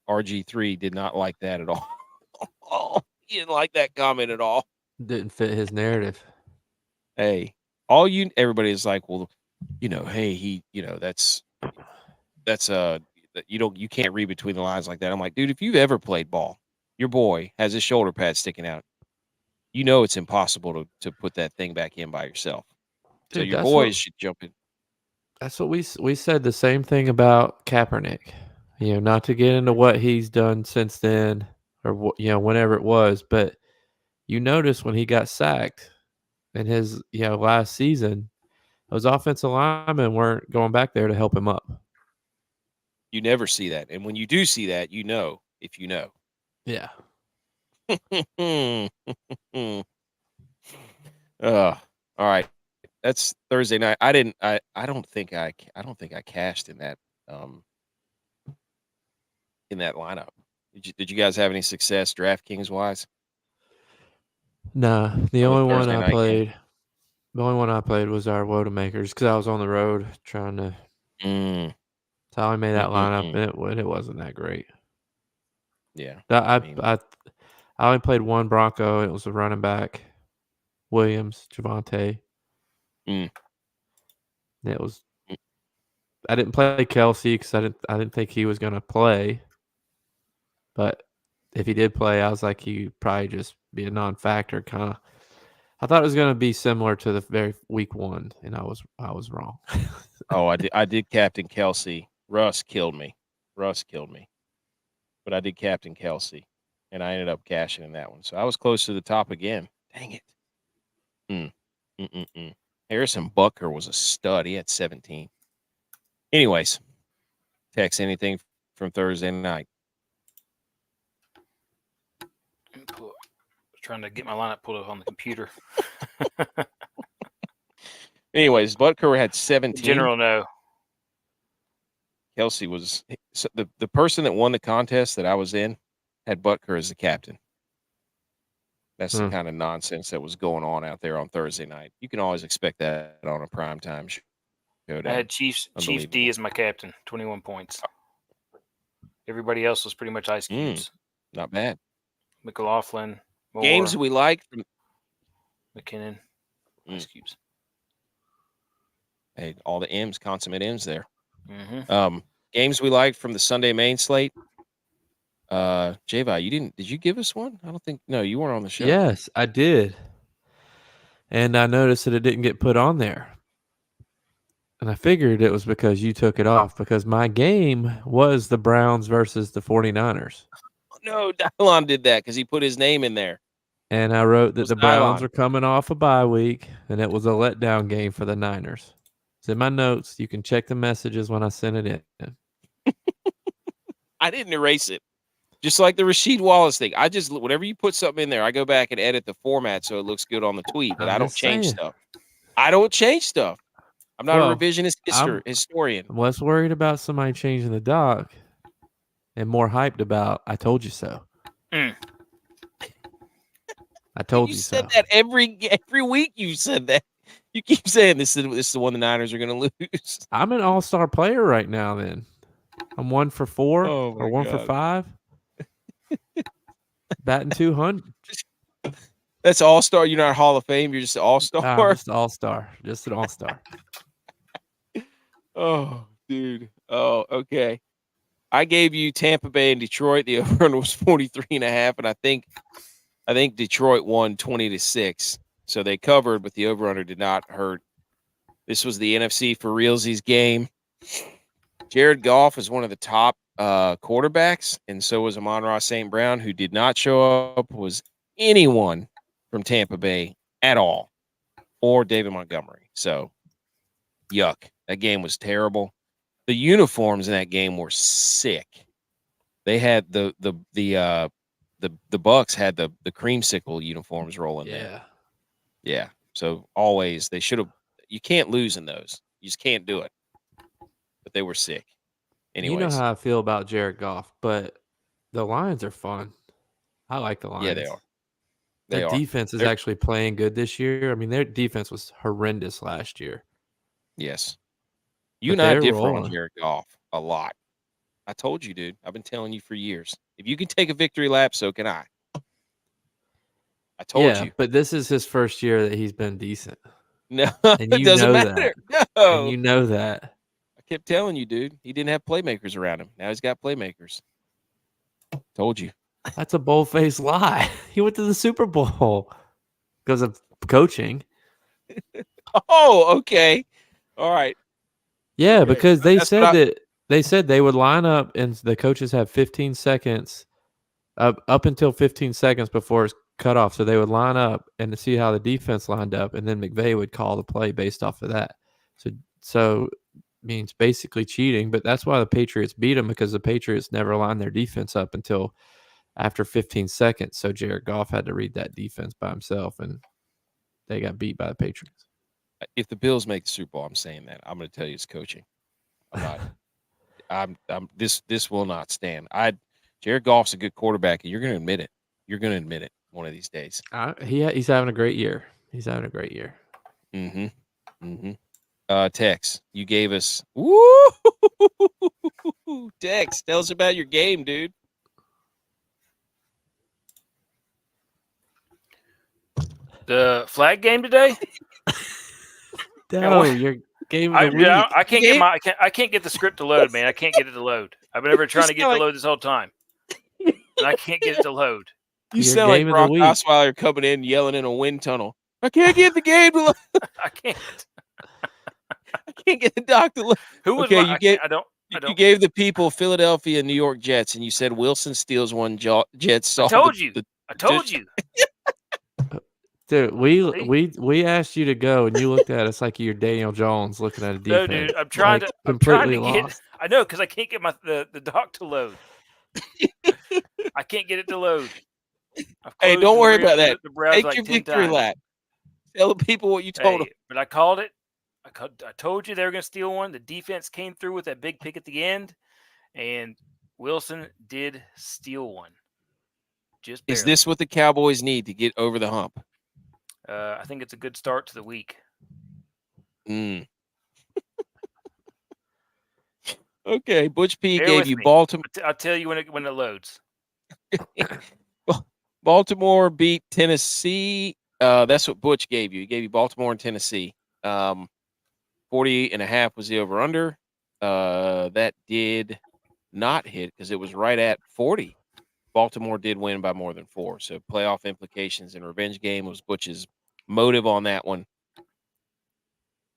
RG3 did not like that at all. He didn't like that comment at all. Didn't fit his narrative. Hey, everybody is like, well, hey, that's you can't read between the lines like that. I'm like, dude, if you've ever played ball, your boy has his shoulder pad sticking out. you know it's impossible to put that thing back in by yourself. So Dude, your that's boys should jump in. That's what we said the same thing about Kaepernick. You know, not to get into what he's done since then, or whenever it was, but you notice when he got sacked in his last season, those offensive linemen weren't going back there to help him up. You never see that, and when you do see that, you know if you know. Yeah. All right. That's Thursday night. I don't think I cashed in that lineup. Did you guys have any success DraftKings wise? Nah, the On the only one Thursday I night game? played, was our WOAT-A-MAKERs because I was on the road trying to. Mm, So I only made that lineup, mm. and it wasn't that great. Yeah. I only played one Bronco. It was a running back, Williams, Javante. Mm. It was. I didn't play Kelsey because I didn't think he was going to play. But if he did play, I was like, he'd probably just be a non-factor kind of. I thought it was going to be similar to the very week one, and I was wrong. Oh, I did captain Kelsey. Russ killed me. But I did captain Kelsey, and I ended up cashing in that one. So I was close to the top again. Dang it. Harrison Butker was a stud. He had 17. Anyways, Tex, anything from Thursday night? Trying to get my lineup pulled up on the computer. Anyways, Butker had 17. General, no. Kelsey was the person that won the contest that I was in had Butker as the captain. That's the kind of nonsense that was going on out there on Thursday night. You can always expect that on a primetime showdown. I had Chief D as my captain, 21 points. Everybody else was pretty much ice cubes. Not bad. McLaughlin, Moore, games we liked from McKinnon, ice cubes. Hey, all the M's, consummate M's there. Mm-hmm. Games we liked from the Sunday main slate. Javi, did you give us one? I don't think. No, you weren't on the show. Yes, I did. And I noticed that it didn't get put on there. And I figured it was because you took it off, because my game was the Browns versus the 49ers. No, DYLON did that because he put his name in there. And I wrote that the Browns DYLON. are coming off a bye week, and it was a letdown game for the Niners. It's in my notes. You can check the messages when I sent it in. I didn't erase it. Just like the Rasheed Wallace thing. I just, whenever you put something in there, I go back and edit the format so it looks good on the tweet, but I don't change stuff. I don't change stuff. I'm not a revisionist historian. I'm less worried about somebody changing the doc and more hyped about I told you so. I told you so. You said that every week. You said that. You keep saying this is the one the Niners are going to lose. I'm an all-star player right now. Then I'm 1 for 4 or 1 for 5. Batting 200. That's all-star. You're not Hall of Fame. You're just an all-star. Just all-star. Just an all-star. Oh, dude. Oh, okay. I gave you Tampa Bay and Detroit. The over-under was 43.5, and I think Detroit won 20-6. So they covered, but the over-under did not hurt. This was the NFC for realsies game. Jared Goff is one of the top quarterbacks, and so was Amon-Ra St. Brown, who did not show up, was anyone from Tampa Bay at all, or David Montgomery. So, yuck. That game was terrible. The uniforms in that game were sick. They had the Bucks had the creamsicle uniforms rolling there. Yeah. So always they should have. You can't lose in those. You just can't do it. But they were sick. Anyways. You know how I feel about Jared Goff, but the Lions are fun. I like the Lions. Yeah, they are. Their defense is actually playing good this year. I mean, their defense was horrendous last year. Yes. You and I differ on Jared Goff a lot. I told you, dude. I've been telling you for years. If you can take a victory lap, so can I. I told you. But this is his first year that he's been decent. No, and it doesn't matter. No. And you know that. I kept telling you, dude. He didn't have playmakers around him. Now he's got playmakers. Told you. That's a bold-faced lie. He went to the Super Bowl. because of coaching. Oh, okay. All right. Yeah, Okay. because they That's what said they would line up and the coaches have 15 seconds up until 15 seconds before it's cut off. So they would line up and to see how the defense lined up, and then McVay would call the play based off of that. So means basically cheating, but that's why the Patriots beat them, because the Patriots never lined their defense up until after 15 seconds. So Jared Goff had to read that defense by himself, and they got beat by the Patriots. if the Bills make the Super Bowl, I'm saying that. I'm going to tell you it's coaching. I'm not. This will not stand. Jared Goff's a good quarterback, and you're going to admit it. You're going to admit it one of these days. He's having a great year. He's having a great year. Mm-hmm. Mm-hmm. Tex, you gave us. Woo! Tex, tell us about your game, dude. The flag game today? No, your game of the week. I can't get the script to load, man. I can't get it to load. I've been trying to get it to load this whole time, and I can't get it to load. You Your sound like game of the Brock week. Osweiler coming in yelling in a wind tunnel. I can't get the game to load. I can't. I can't get the doc to load. Who was Okay, my, you gave the people Philadelphia and New York Jets, and you said Wilson steals one. Jets. I told you. I told you. Dude, we asked you to go, and you looked at us like you're Daniel Jones looking at a defense. No, dude, I'm trying to lost. get. I know, because I can't get the doc to load. I can't get it to load. Hey, don't worry about that. Take your victory lap. Tell the people what you told them. But I called it. I told you they were going to steal one. The defense came through with that big pick at the end, and Wilson did steal one. Just barely. Is this what the Cowboys need to get over the hump? I think it's a good start to the week. Okay, Butch P Bear gave with you me. Baltimore. I'll tell you when it loads. Baltimore beat Tennessee. That's what Butch gave you. He gave you Baltimore and Tennessee. 40.5 was the over-under. That did not hit because it was right at 40. Baltimore did win by more than 4. So playoff implications and revenge game was Butch's motive on that one.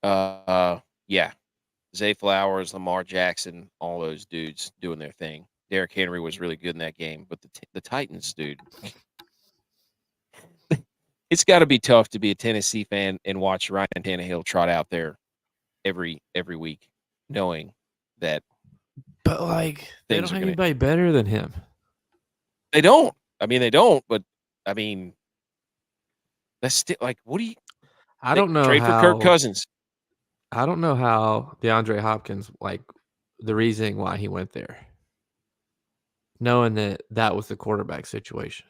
Yeah. Zay Flowers, Lamar Jackson, all those dudes doing their thing. Derrick Henry was really good in that game, but the Titans, dude, it's got to be tough to be a Tennessee fan and watch Ryan Tannehill trot out there every week, knowing that. But they don't have anybody better than him. They don't. I mean, they don't. But I mean, that's still what do you? I don't know trade how, for Kirk Cousins. I don't know how DeAndre Hopkins, the reasoning why he went there, knowing that was the quarterback situation.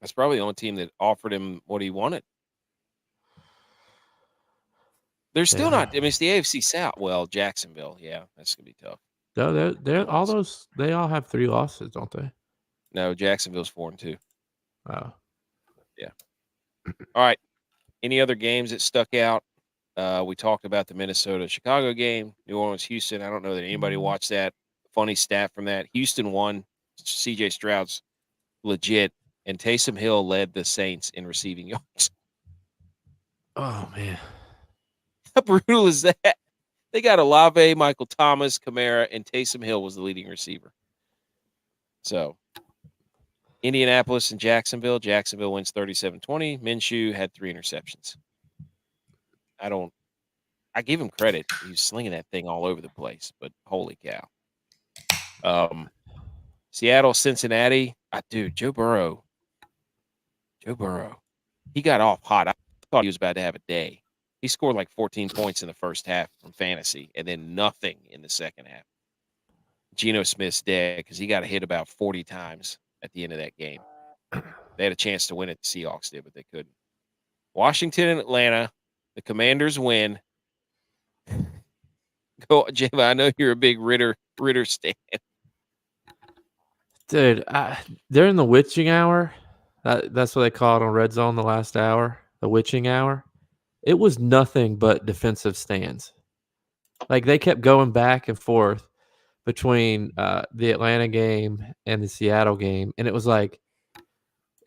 That's probably the only team that offered him what he wanted. They're still not. I mean, it's the AFC South. Well, Jacksonville. Yeah, that's gonna be tough. No, they're all those. They all have 3 losses, don't they? No, Jacksonville's 4-2. Oh, yeah. All right. Any other games that stuck out? We talked about the Minnesota-Chicago game, New Orleans-Houston. I don't know that anybody watched that. Funny stat from that: Houston won. C.J. Stroud's legit, and Taysom Hill led the Saints in receiving yards. Oh man, how brutal is that? They got Olave, Michael Thomas, Kamara, and Taysom Hill was the leading receiver. So, Indianapolis and Jacksonville. Jacksonville wins 37-20. Minshew had 3 interceptions. I give him credit. He was slinging that thing all over the place, but holy cow. Seattle, Cincinnati. Dude, Joe Burrow. He got off hot. I thought he was about to have a day. He scored 14 points in the first half from fantasy and then nothing in the second half. Geno Smith's dead because he got hit about 40 times at the end of that game. They had a chance to win it. The Seahawks did, but they couldn't. Washington and Atlanta. The Commanders win. Go, Jayma. I know you're a big Ritter stan. Dude, they're in the witching hour. That's what they call it on Red Zone, the last hour, the witching hour. It was nothing but defensive stands. They kept going back and forth between the Atlanta game and the Seattle game, and it was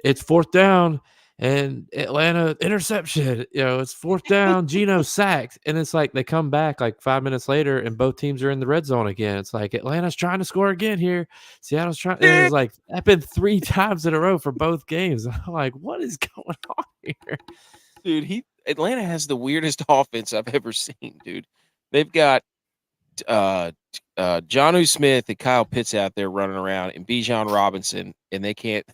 it's 4th down, and Atlanta interception. It's fourth down. Geno sacked, and it's like they come back like 5 minutes later, and both teams are in the red zone again. It's like Atlanta's trying to score again here. Seattle's trying. And it's like happened 3 times in a row for both games. I'm like, what is going on here, dude? Atlanta has the weirdest offense I've ever seen, dude. They've got Jonnu Smith and Kyle Pitts out there running around, and Bijan Robinson, and they can't.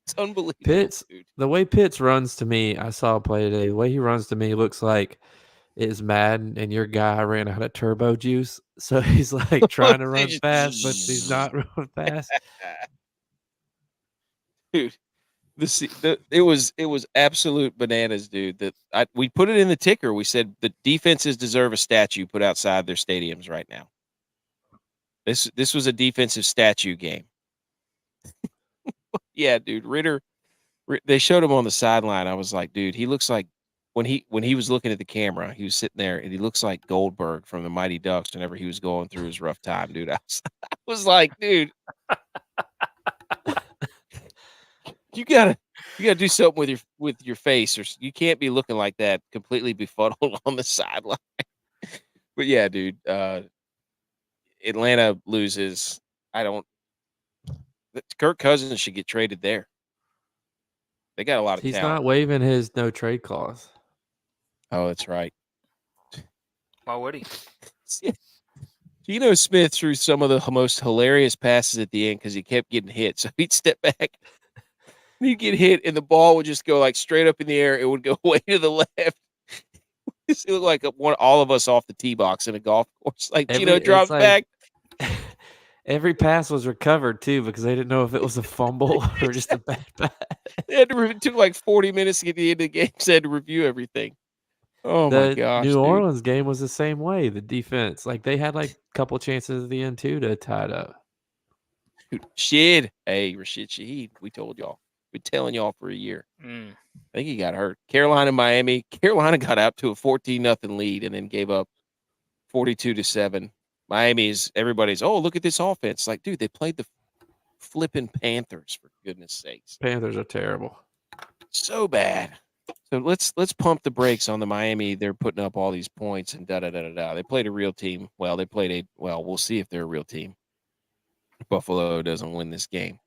It's unbelievable. Pitts, dude. The way Pitts runs to me, I saw a play today. The way he runs to me looks like it's Madden and your guy ran out of turbo juice. So he's like trying to run fast, but he's not running fast. Dude, it was absolute bananas, dude. We put it in the ticker. We said the defenses deserve a statue put outside their stadiums right now. This was a defensive statue game. Yeah, dude. Ritter, they showed him on the sideline. I was like, dude, he looks like when he was looking at the camera, he was sitting there and he looks like Goldberg from the Mighty Ducks whenever he was going through his rough time, dude. I was like, dude, you gotta do something with your face, or you can't be looking like that, completely befuddled on the sideline. But yeah, dude, Atlanta loses. Kirk Cousins should get traded there. They got a lot of He's talent. not waiving his no trade clause. Oh, that's right. Why would he? Geno Smith threw some of the most hilarious passes at the end because he kept getting hit. So he'd step back, he'd get hit, and the ball would just go like straight up in the air. It would go way to the left. It looked like all of us off the tee box in a golf course. Like Geno dropped back. Every pass was recovered too because they didn't know if it was a fumble or just a bad pass. It took like 40 minutes to get to the end of the game. They had to review everything. Oh my gosh! New Orleans game was the same way. The defense, like they had like a couple chances at the end too to tie it up. Rashid Shaheed. We told y'all. We're telling y'all for a year. I think he got hurt. Carolina, Miami. Carolina got out to a 14-0 lead and then gave up 42-7. Everybody's, oh, look at this offense. Like, dude, they played the flipping Panthers, for goodness sakes. Panthers are terrible. So bad. So let's pump the brakes on the Miami. They're putting up all these points and da-da-da-da-da. They played a real team. Well, we'll see if they're a real team. Buffalo doesn't win this game.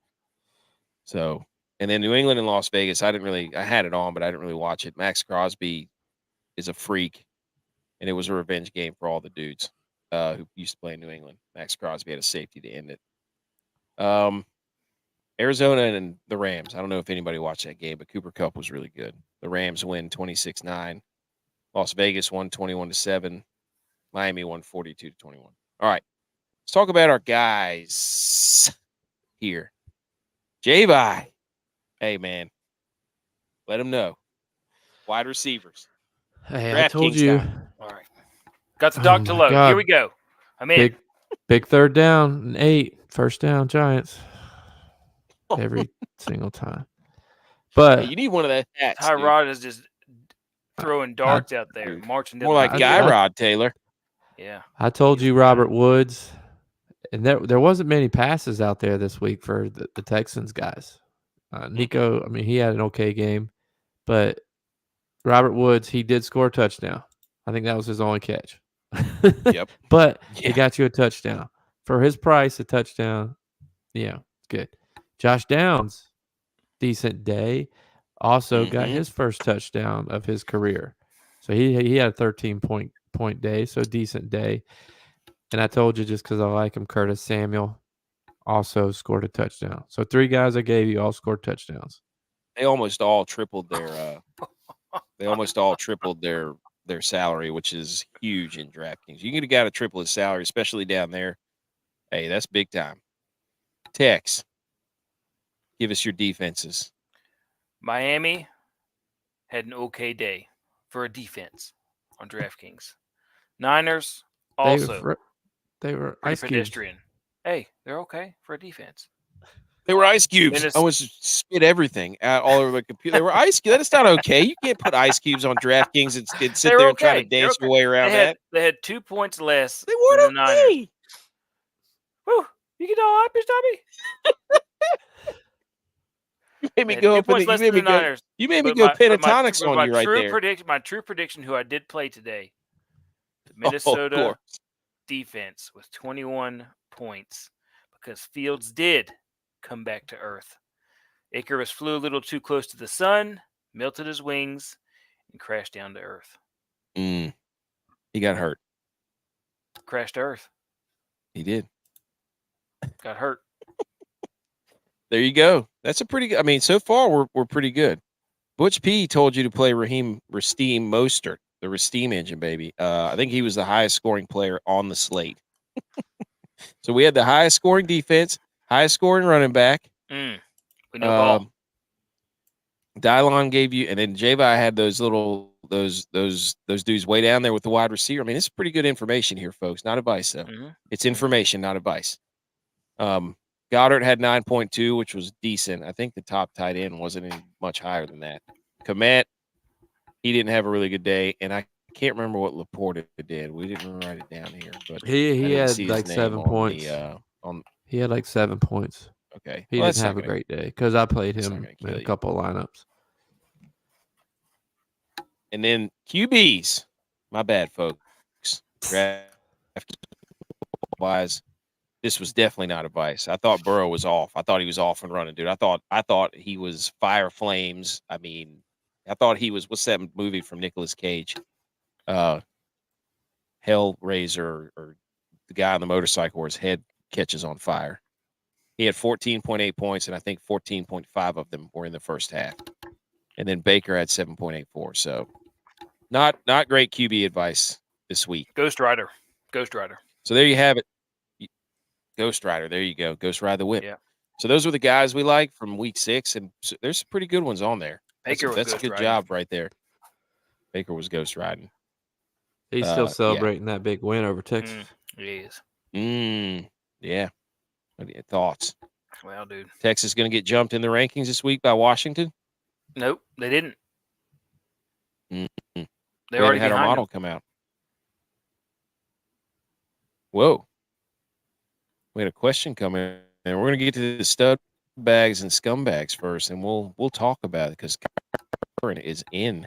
So, and then New England and Las Vegas, I had it on, but I didn't really watch it. Max Crosby is a freak, and it was a revenge game for all the dudes who used to play in New England. Max Crosby had a safety to end it. Arizona and the Rams. I don't know if anybody watched that game, but Cooper Kupp was really good. The Rams win 26-9. Las Vegas won 21-7. Miami won 42-21. All right. Let's talk about our guys here. J-Bye. Hey, man. Let them know. Wide receivers. Hey, I told you. All right. Got the dog to load. God. Here we go. I'm in. Big third down and 8. First down, Giants. Every single time. But hey, you need one of that hats. Tyrod is just throwing darts out there, marching down. More like Guy Rod Taylor. Yeah. I told you Robert Woods, and there wasn't many passes out there this week for the Texans guys. Nico, I mean, he had an okay game, but Robert Woods, he did score a touchdown. I think that was his only catch. Yep. But he got you a touchdown. For his price, a touchdown, yeah, it's good. Josh Downs, decent day. Also got his first touchdown of his career. So he had a 13-point day, so decent day. And I told you just because I like him, Curtis Samuel also scored a touchdown. So 3 guys I gave you all scored touchdowns. They almost all tripled their their salary, which is huge in DraftKings. You can get a guy to triple his salary, especially down there. Hey, that's big time. Tex, give us your defenses. Miami had an okay day for a defense on DraftKings. Niners also. They were pretty ice cubes. pedestrian. Hey, they're okay for a defense. They were ice cubes. I was spit everything out all over my computer. They were ice cubes. That's not okay. You can't put ice cubes on DraftKings and sit there and try to dance your way around that. They had 2 points less. They weren't than the Niners. okay. Woo, you get all hype, Tommy? made me They had go 2 up in points less you made than me the go. Niners. You made me But go my pentatonics on you right there. my true prediction, who I did play today, the Oh, of Minnesota course. defense with 21 points, because Fields did come back to earth. Icarus flew a little too close to the sun, melted his wings, and crashed down to earth. He got hurt. Crashed to earth. He did. Got hurt. There you go. That's a pretty good. I mean, so far we're pretty good. ButchP told you to play Rasteem Mostert, the Rasteem engine, baby. I think he was the highest scoring player on the slate. So we had the highest scoring defense, highest scoring running back. We know ball. DYLON gave you, and then Javi had those dudes way down there with the wide receiver. I mean, it's pretty good information here, folks. Not advice, though. It's information, not advice. Goddard had 9.2, which was decent. I think the top tight end wasn't any much higher than that. Komet, he didn't have a really good day, and I can't remember what Laporta did. We didn't write it down here, but he had like 7 points. He had like 7 points. Okay, he didn't have a great day because I played him in a couple of lineups. And then QBs, my bad, folks. Draft-wise, this was definitely not advice. I thought Burrow was off. I thought he was off and running, dude. I thought he was fire flames. I mean, I thought he was. What's that movie from Nicolas Cage? Hellraiser, or the guy on the motorcycle where his head catches on fire. He had 14.8 points, and I think 14.5 of them were in the first half. And then Baker had 7.84. So not great QB advice this week. Ghost Rider. So there you have it. Ghost Rider. There you go. Ghost Ride the Whip. Yeah. So those were the guys we like from week 6, and there's some pretty good ones on there. Baker That's a good job right there. Baker was ghost riding. He's still celebrating that big win over Texas. He is. Yeah. What are your thoughts? Well, dude. Texas going to get jumped in the rankings this week by Washington? Nope, they didn't. They already had our behind model come out. Whoa. We had a question coming, and we're going to get to the stud bags and scumbags first, and we'll talk about it because Kyron is in.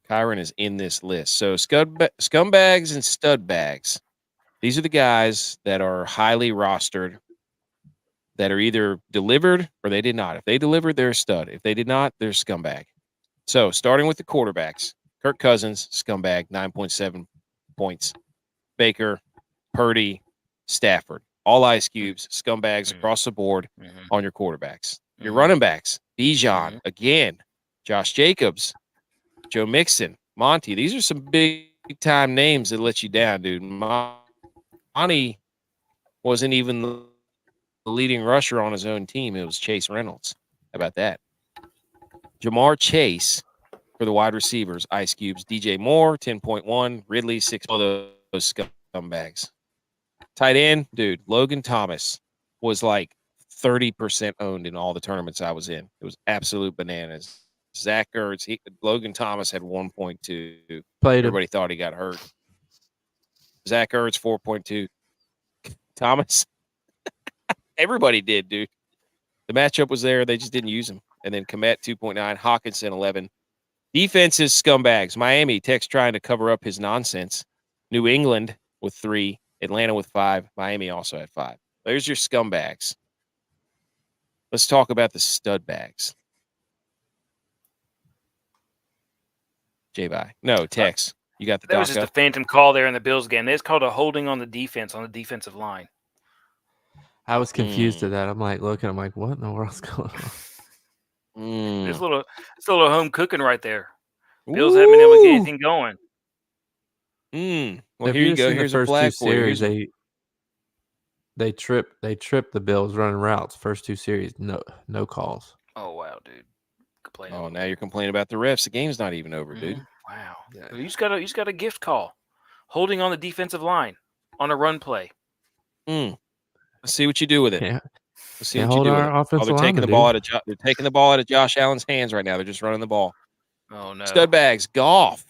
Kyron is in this list. So scumbags and stud bags. These are the guys that are highly rostered, that are either delivered or they did not. If they delivered, they're a stud. If they did not, they're a scumbag. So starting with the quarterbacks, Kirk Cousins, scumbag, 9.7 points. Baker, Purdy, Stafford, all ice cubes, scumbags across the board on your quarterbacks. Your running backs, Bijan, again, Josh Jacobs, Joe Mixon, Monty. These are some big-time names that let you down, dude. Monty wasn't even the leading rusher on his own team. It was Chase Reynolds. How about that? Jamar Chase for the wide receivers, ice cubes. DJ Moore, 10.1. Ridley, 6. All those scumbags. Tight end, dude, Logan Thomas was like 30% owned in all the tournaments I was in. It was absolute bananas. Zach Ertz, Logan Thomas had 1.2. Everybody thought he got hurt. Zach Ertz, 4.2. Thomas, everybody did, dude. The matchup was there. They just didn't use him. And then Komet, 2.9. Hawkinson, 11. Defenses, scumbags. Miami, Tex trying to cover up his nonsense. New England with 3. Atlanta with 5. Miami also had 5. There's your scumbags. Let's talk about the stud bags. J-Bye. No, Tex. You got the That was just a phantom call there in the Bills game. It's called a holding on the defense, on the defensive line. I was confused at that. I'm like looking. I'm like, what in the world's going on? It's a little home cooking right there. Bills haven't been able to get anything going. Well, here you go. Here's a flag for you. They tripped the Bills running routes. First 2 series, no calls. Oh wow, dude. Complaining. Oh, now you're complaining about the refs. The game's not even over, dude. Wow. Yeah. You just got a gift call. Holding on the defensive line on a run play. Let's see what you do with it. Yeah. Let's see what you do with it. They're taking the ball out of they're taking the ball out of Josh Allen's hands right now. They're just running the ball. Oh no. Stud bags, Goff.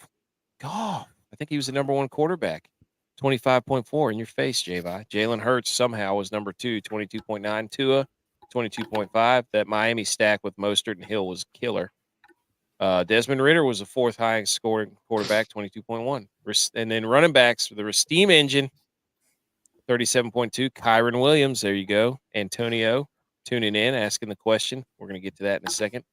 I think he was the number 1 quarterback. 25.4 in your face, J-Vi. Jalen Hurts somehow was number 2, 22.9. Tua, 22.5. That Miami stack with Mostert and Hill was killer. Desmond Ridder was the fourth highest scoring quarterback, 22.1. And then running backs for the steam engine, 37.2. Kyron Williams, there you go. Antonio tuning in, asking the question. We're going to get to that in a second.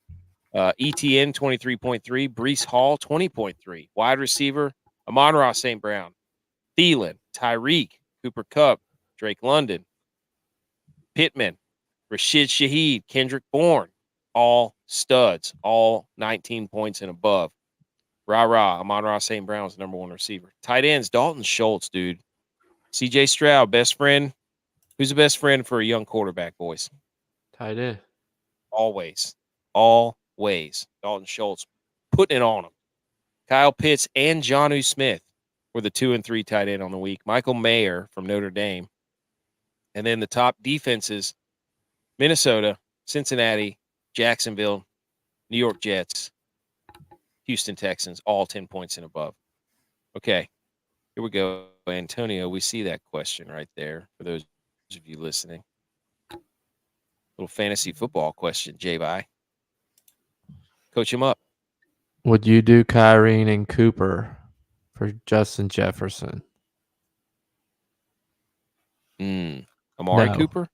ETN, 23.3. Breece Hall, 20.3. Wide receiver, Amon-Ra St. Brown. Thielen, Tyreek, Cooper Kupp, Drake London, Pittman, Rashid Shaheed, Kendrick Bourne, all studs, all 19 points and above. Amon-Ra St. Brown's the number one receiver. Tight ends, Dalton Schultz, dude. CJ Stroud, best friend. Who's the best friend for a young quarterback, boys? Tight end. Always. Dalton Schultz putting it on him. Kyle Pitts and Jonnu Smith were the 2 and 3 tight end on the week. Michael Mayer from Notre Dame. And then the top defenses, Minnesota, Cincinnati, Jacksonville, New York Jets, Houston Texans, all 10 points and above. Okay, here we go. Antonio, we see that question right there for those of you listening. Little fantasy football question, J-Bye. Coach him up. Would you do Kyrene and Cooper for Justin Jefferson? Amari No. Cooper?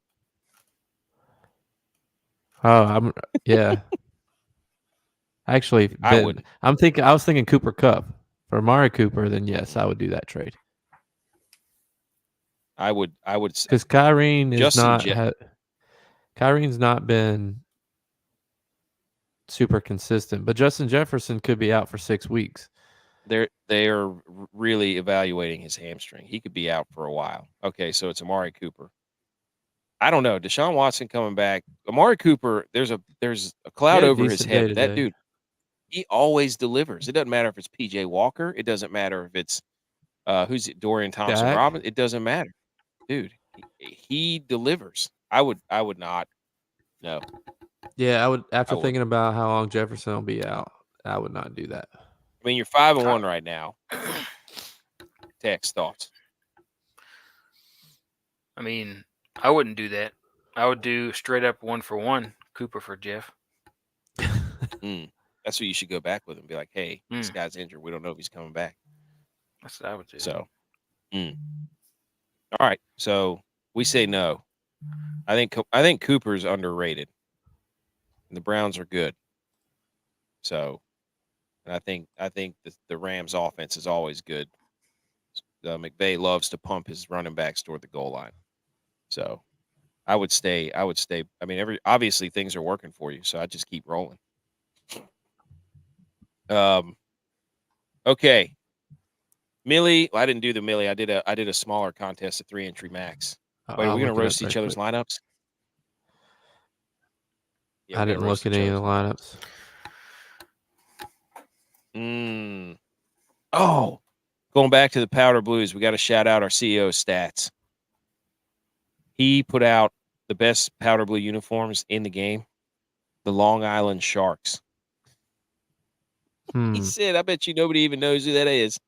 Oh, yeah. Actually, I would. I was thinking Cooper Kupp. For Amari Cooper, then yes, I would do that trade. I would Because Kyrene is Justin Kyrene's not been super consistent, but Justin Jefferson could be out for 6 weeks. They are really evaluating his hamstring. He could be out for a while. Okay, so it's Amari Cooper. I don't know. Deshaun Watson coming back. Amari Cooper, there's a cloud over his head. That dude, he always delivers. It doesn't matter if it's PJ Walker. It doesn't matter if it's Dorian Thompson-Robinson. It doesn't matter. Dude, he delivers. I would not. No. Yeah, I would. After thinking about how long Jefferson will be out, I would not do that. I mean, you're 5-1 right now. Text thoughts. I mean, I wouldn't do that. I would do straight up 1-for-1 Cooper for Jeff. That's what you should go back with and be like, hey, this guy's injured. We don't know if he's coming back. That's what I would do. So, all right. So we say no. I think Cooper's underrated. And the Browns are good. So, and I think the Rams offense is always good. McVay loves to pump his running backs toward the goal line. So I would stay. I mean, obviously things are working for you, so I just keep rolling. Okay. Milly, I didn't do the Milly. I did a smaller contest, a 3-entry max. Wait, are we gonna roast each other's lineups? Yeah, I didn't look at any of the lineups. Oh, going back to the Powder Blues, we got to shout out our CEO's stats. He put out the best Powder Blue uniforms in the game, the Long Island Sharks. He said, I bet you nobody even knows who that is.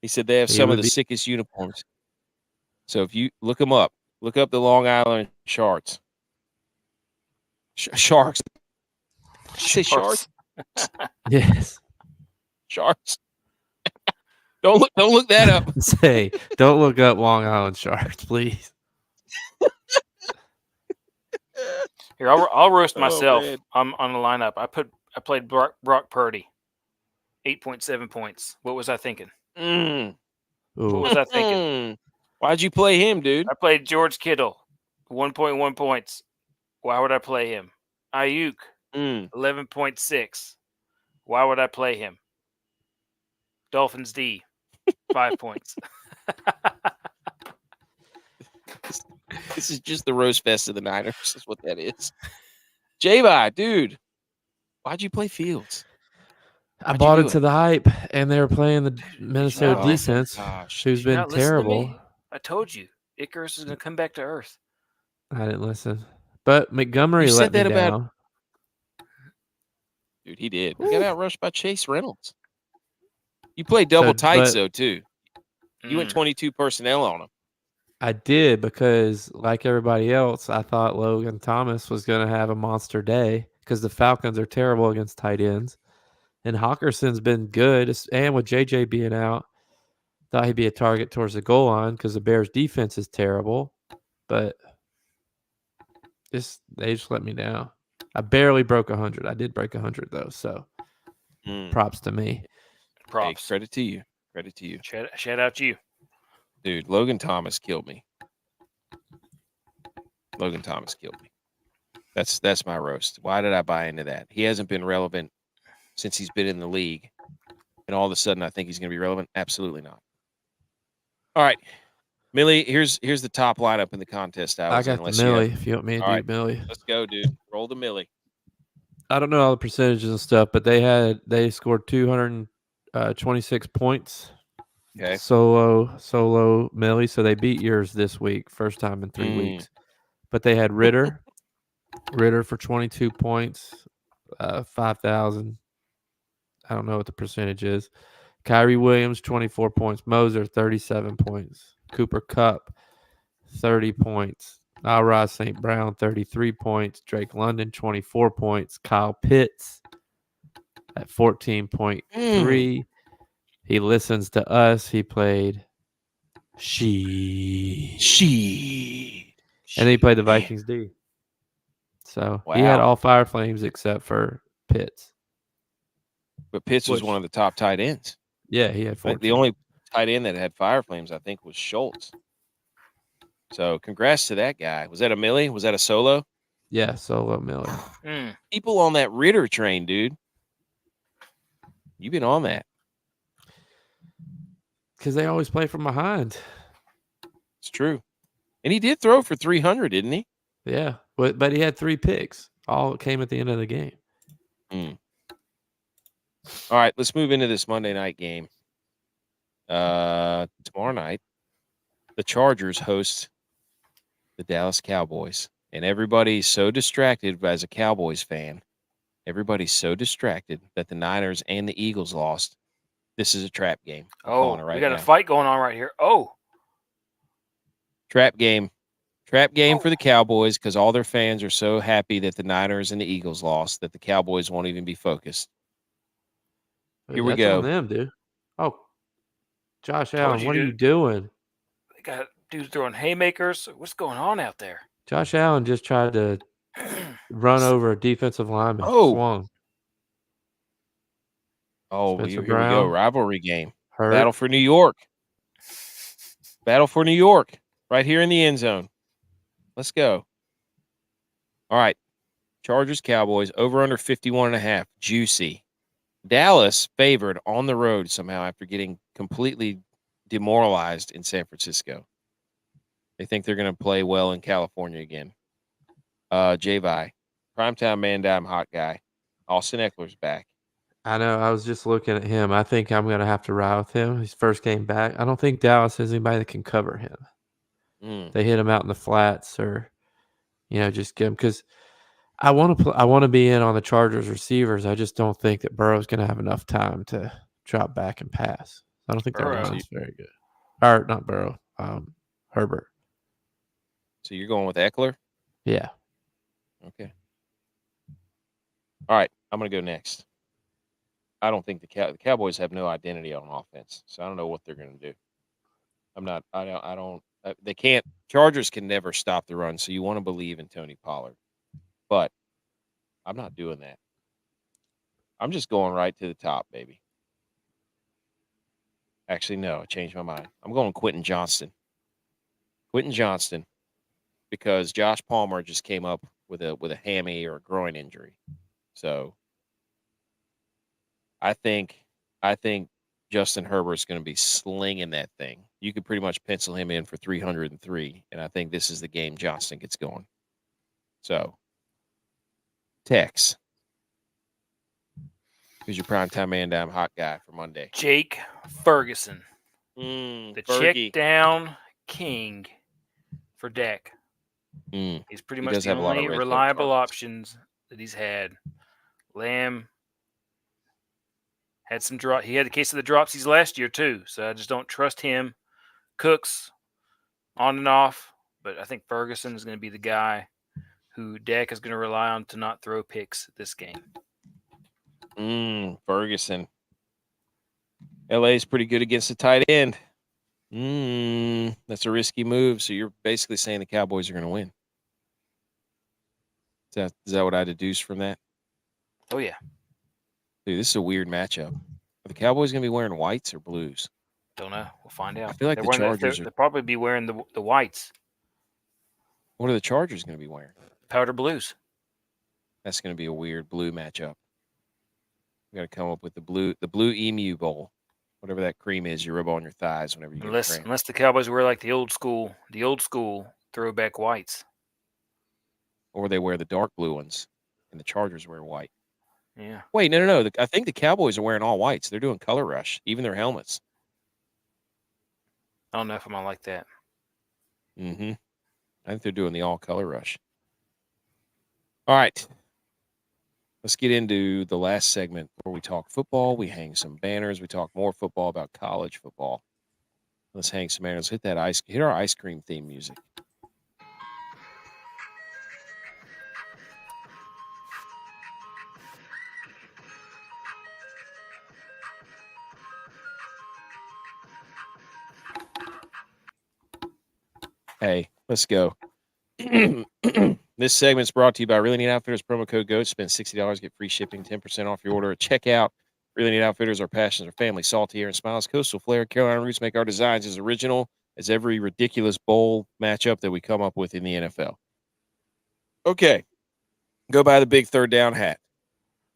He said they have some of the sickest uniforms. So if you look them up, look up the Long Island Sharks. Sharks. Did you say sharks? Yes. Sharks. Don't look that up. Say, don't look up Long Island Sharks, please. Here, I'll roast myself on the lineup. I played Brock Purdy, 8.7 points. What was I thinking? What was I thinking? Why'd you play him, dude? I played George Kittle, 1.1 points. Why would I play him? Ayuk, 11.6. Why would I play him? Dolphins D, 5 points. This is just the roast fest of the Niners. Is what that is. J-Bye, dude, why'd you play Fields? I bought into the hype, and they were playing the Minnesota defense, who's been terrible. I told you, Icarus is going to come back to earth. I didn't listen, but Montgomery let me down. Dude, he did. He got outrushed by Chase Reynolds. You played double tights though too. You went 22 personnel on him. I did because, like everybody else, I thought Logan Thomas was going to have a monster day because the Falcons are terrible against tight ends. And Hawkinson's been good. And with JJ being out, thought he'd be a target towards the goal line because the Bears' defense is terrible. But they just let me down. I barely broke 100. I did break 100, though. So props to me. Props. Hey, credit to you. Credit to you. Shout out to you. Dude, Logan Thomas killed me. Logan Thomas killed me. That's my roast. Why did I buy into that? He hasn't been relevant since he's been in the league. And all of a sudden I think he's going to be relevant? Absolutely not. All right. Millie, here's the top lineup in the contest I was got in. the Milly if you want me to do Milly. Let's go, dude. Roll the Millie. I don't know all the percentages and stuff, but they scored 226 points. Okay. Solo Millie, so they beat yours this week, first time in 3 weeks. But they had Ritter for 22 points, 5,000. I don't know what the percentage is. Kyrie Williams, 24 points. Moser, 37 points. Cooper Kupp, 30 points. Alra St. Brown, 33 points. Drake London, 24 points. Kyle Pitts at 14.3. He listens to us. He played She. And then he played the Vikings D. So he had all Fire Flames except for Pitts. But Pitts was one of the top tight ends. Yeah, he had 14. The only tight end that had Fire Flames, I think, was Schultz. So congrats to that guy. Was that a Millie? Was that a solo? Yeah, solo Millie. People on that Ritter train, dude. You've been on that. Because they always play from behind. It's true. And he did throw for 300, didn't he? Yeah, but he had 3 picks. All came at the end of the game. All right, let's move into this Monday night game. Tomorrow night, the Chargers host the Dallas Cowboys. And everybody's so distracted as a Cowboys fan. Everybody's so distracted that the Niners and the Eagles lost. This is a trap game. We got a fight going on right here. Trap game. Trap game for the Cowboys because all their fans are so happy that the Niners and the Eagles lost that the Cowboys won't even be focused. Here we go. On them, dude. Oh, Josh Allen, what are you doing? They got dudes throwing haymakers. What's going on out there? Josh Allen just tried to run over a defensive lineman. Swung. Oh, here we go. Rivalry game. Hurt. Battle for New York. Battle for New York. Right here in the end zone. Let's go. All right. Chargers, Cowboys, over under 51.5. Juicy. Dallas favored on the road somehow after getting completely demoralized in San Francisco. They think they're going to play well in California again. J-Vi. Primetime man dime hot guy. Austin Eckler's back. I know. I was just looking at him. I think I'm going to have to ride with him. His first game back. I don't think Dallas has anybody that can cover him. They hit him out in the flats or, just get him. Because I want to be in on the Chargers receivers. I just don't think that Burrow's going to have enough time to drop back and pass. I don't think that line's very good. Or not Burrow. Herbert. So you're going with Eckler? Yeah. Okay. All right. I'm going to go next. I don't think the Cowboys have no identity on offense, so I don't know what they're going to do. They can't. Chargers can never stop the run, so you want to believe in Tony Pollard. But I'm not doing that. I'm just going right to the top, baby. Actually, no, I changed my mind. I'm going Quentin Johnston. Quentin Johnston, because Josh Palmer just came up with a hammy or a groin injury. So I think Justin Herbert's going to be slinging that thing. You could pretty much pencil him in for 303, and I think this is the game Johnston gets going. So, Tex, who's your primetime man down hot guy for Monday? Jake Ferguson, the Fergie. check down king for Dak. He's pretty much the only reliable options that he's had. Lamb had some drop. He had the case of the dropsies last year too, so I just don't trust him. Cooks on and off, but I think Ferguson is going to be the guy who Dak is going to rely on to not throw picks this game. Ferguson. LA is pretty good against the tight end. That's a risky move. So you're basically saying the Cowboys are going to win. Is that what I deduce from that? Oh, yeah. Dude, this is a weird matchup. Are the Cowboys going to be wearing whites or blues? Don't know. We'll find out. I feel like the Chargers they'll probably be wearing the whites. What are the Chargers going to be wearing? Powder blues. That's going to be a weird blue matchup. We got to come up with the blue emu bowl, whatever that cream is you rub on your thighs whenever you get cramp. Unless the Cowboys wear like the old school throwback whites. Or they wear the dark blue ones, and the Chargers wear white. Yeah. Wait, no. I think the Cowboys are wearing all whites. They're doing color rush, even their helmets. I don't know if I'm gonna like that. Mm-hmm. I think they're doing the all color rush. All right. Let's get into the last segment where we talk football. We hang some banners. We talk more football about college football. Let's hang some banners. Hit our ice cream theme music. Hey, let's go. This segment's brought to you by Really Neat Outfitters. Promo code GOAT. Spend $60, get free shipping, 10% off your order at checkout. Really Neat Outfitters. Our passions are family, salty air and smiles, coastal flair, Carolina roots make our designs as original as every ridiculous bowl matchup that we come up with in the NFL. Okay. Go buy the big third down hat.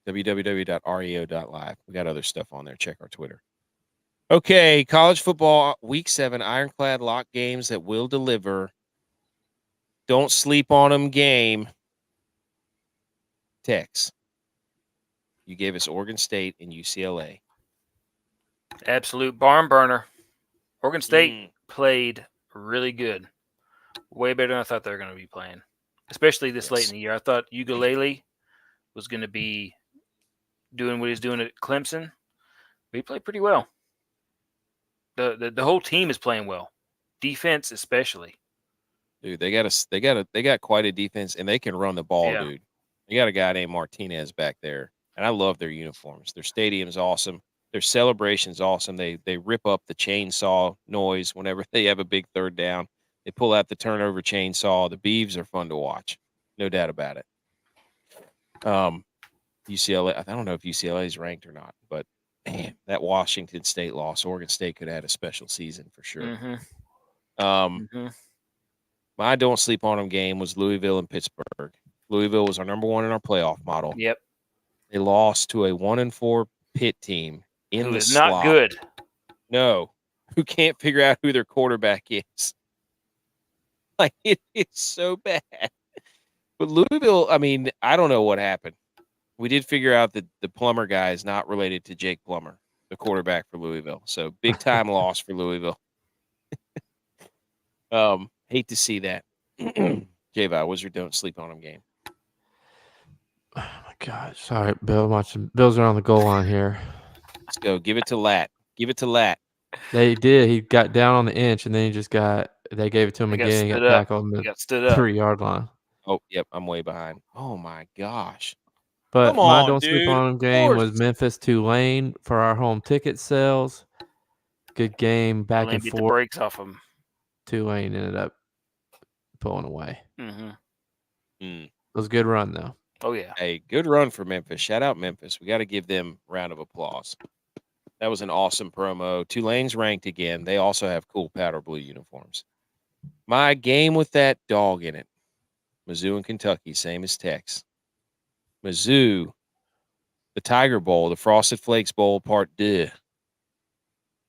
www.reo.live. We got other stuff on there. Check our Twitter. Okay, college football, week 7, ironclad lock games that will deliver. Don't sleep on them game. Tex, you gave us Oregon State and UCLA. Absolute barn burner. Oregon State played really good. Way better than I thought they were going to be playing, especially this late in the year. I thought Ukulele was going to be doing what he's doing at Clemson. But he played pretty well. The whole team is playing well, defense especially. Dude, they got quite a defense, and they can run the ball, Yeah. dude. You got a guy named Martinez back there, and I love their uniforms. Their stadium's awesome. Their celebration's awesome. They rip up the chainsaw noise whenever they have a big third down. They pull out the turnover chainsaw. The Beavs are fun to watch, no doubt about it. UCLA, I don't know if UCLA is ranked or not, but man, that Washington State loss, Oregon State could have had a special season for sure. My don't sleep on them game was Louisville and Pittsburgh. Louisville was our number 1 in our playoff model. Yep. They lost to a 1-4 Pitt team in Who the is slop. not good. No, who can't figure out who their quarterback is. Like, it's so bad. But Louisville, I mean, I don't know what happened. We did figure out that the Plummer guy is not related to Jake Plummer, the quarterback for Louisville. So big time loss for Louisville. Hate to see that. J-Vi, what's your don't sleep on them game? Oh my God! Sorry, Bill. Watching Bills are on the goal line here. Let's go. Give it to Lat. Give it to Lat. They did. He got down on the inch, and then he just got. They gave it to him He got again. He got stood up. tackled on He the got stood up. 3-yard line. Oh, yep, I'm way behind. Oh my gosh. But Come my on, don't dude. sleep on them game was Memphis Tulane for our home ticket sales. Good game, back Tulane and beat the forth. brakes off him. Tulane ended up pulling away. Mm-hmm. It was a good run though. Oh yeah. Hey, good run for Memphis. Shout out Memphis. We got to give them a round of applause. That was an awesome promo. Tulane's ranked again. They also have cool powder blue uniforms. My game with that dog in it. Mizzou and Kentucky, same as Tex. Mizzou, the Tiger Bowl, the Frosted Flakes Bowl, Part 2.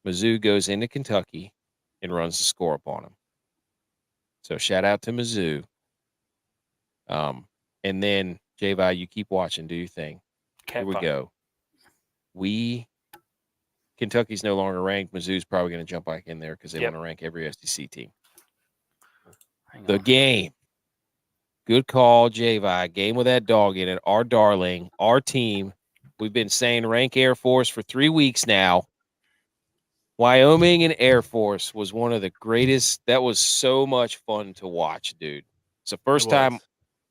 Mizzou goes into Kentucky and runs the score upon them. So shout out to Mizzou. And then, J-Vi, you keep watching. Do your thing. Here we go. Kentucky's no longer ranked. Mizzou's probably going to jump back in there because they want to rank every SEC team. The game. Good call, J-Vi. Game with that dog in it. Our darling, our team. We've been saying rank Air Force for 3 weeks now. Wyoming and Air Force was one of the greatest. That was so much fun to watch, dude. It's the first time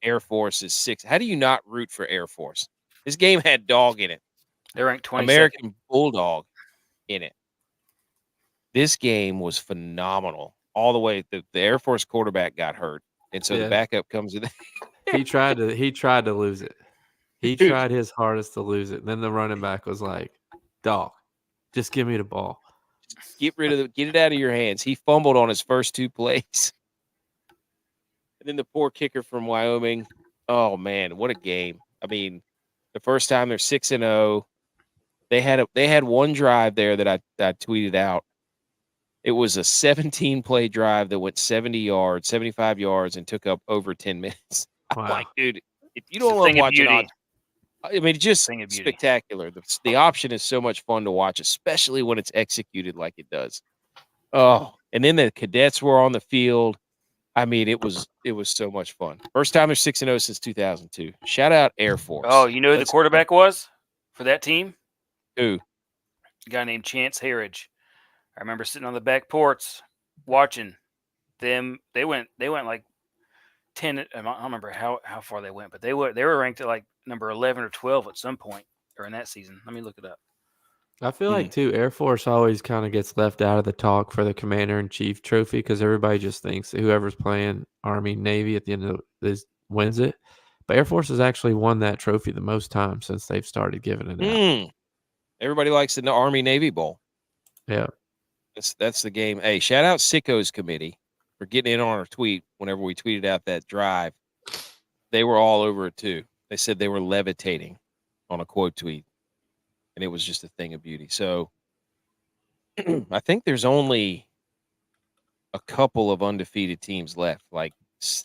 Air Force is 6. How do you not root for Air Force? This game had dog in it. They're ranked 22nd. American Bulldog in it. This game was phenomenal all the way. The Air Force quarterback got hurt, and so the backup comes in. He tried to lose it. He tried his hardest to lose it. And then the running back was like, "Dog, just give me the ball. Get it out of your hands." He fumbled on his first 2 plays. And then the poor kicker from Wyoming. Oh man, what a game. I mean, the first time they're 6-0. They had one drive there that I tweeted out. It was a 17-play drive that went 75 yards, and took up over 10 minutes. Wow. I'm like, dude, if you don't love watching odds, I mean, it's just spectacular. The option is so much fun to watch, especially when it's executed like it does. Oh, and then the cadets were on the field. I mean, it was so much fun. First time they're 6-0 since 2002. Shout out Air Force. Oh, you know who the quarterback was for that team? Who? A guy named Chance Harridge. I remember sitting on the back porch watching them. They went like 10. I don't remember how far they went, but they were ranked at like number 11 or 12 at some point during that season. Let me look it up. I feel like, too, Air Force always kind of gets left out of the talk for the Commander-in-Chief trophy because everybody just thinks that whoever's playing Army, Navy at the end of this wins it. But Air Force has actually won that trophy the most times since they've started giving it out. Everybody likes the Army-Navy Bowl. Yeah. That's the game. Hey, shout out Sickos Committee for getting in on our tweet whenever we tweeted out that drive. They were all over it, too. They said they were levitating on a quote tweet. And it was just a thing of beauty. So I think there's only a couple of undefeated teams left, like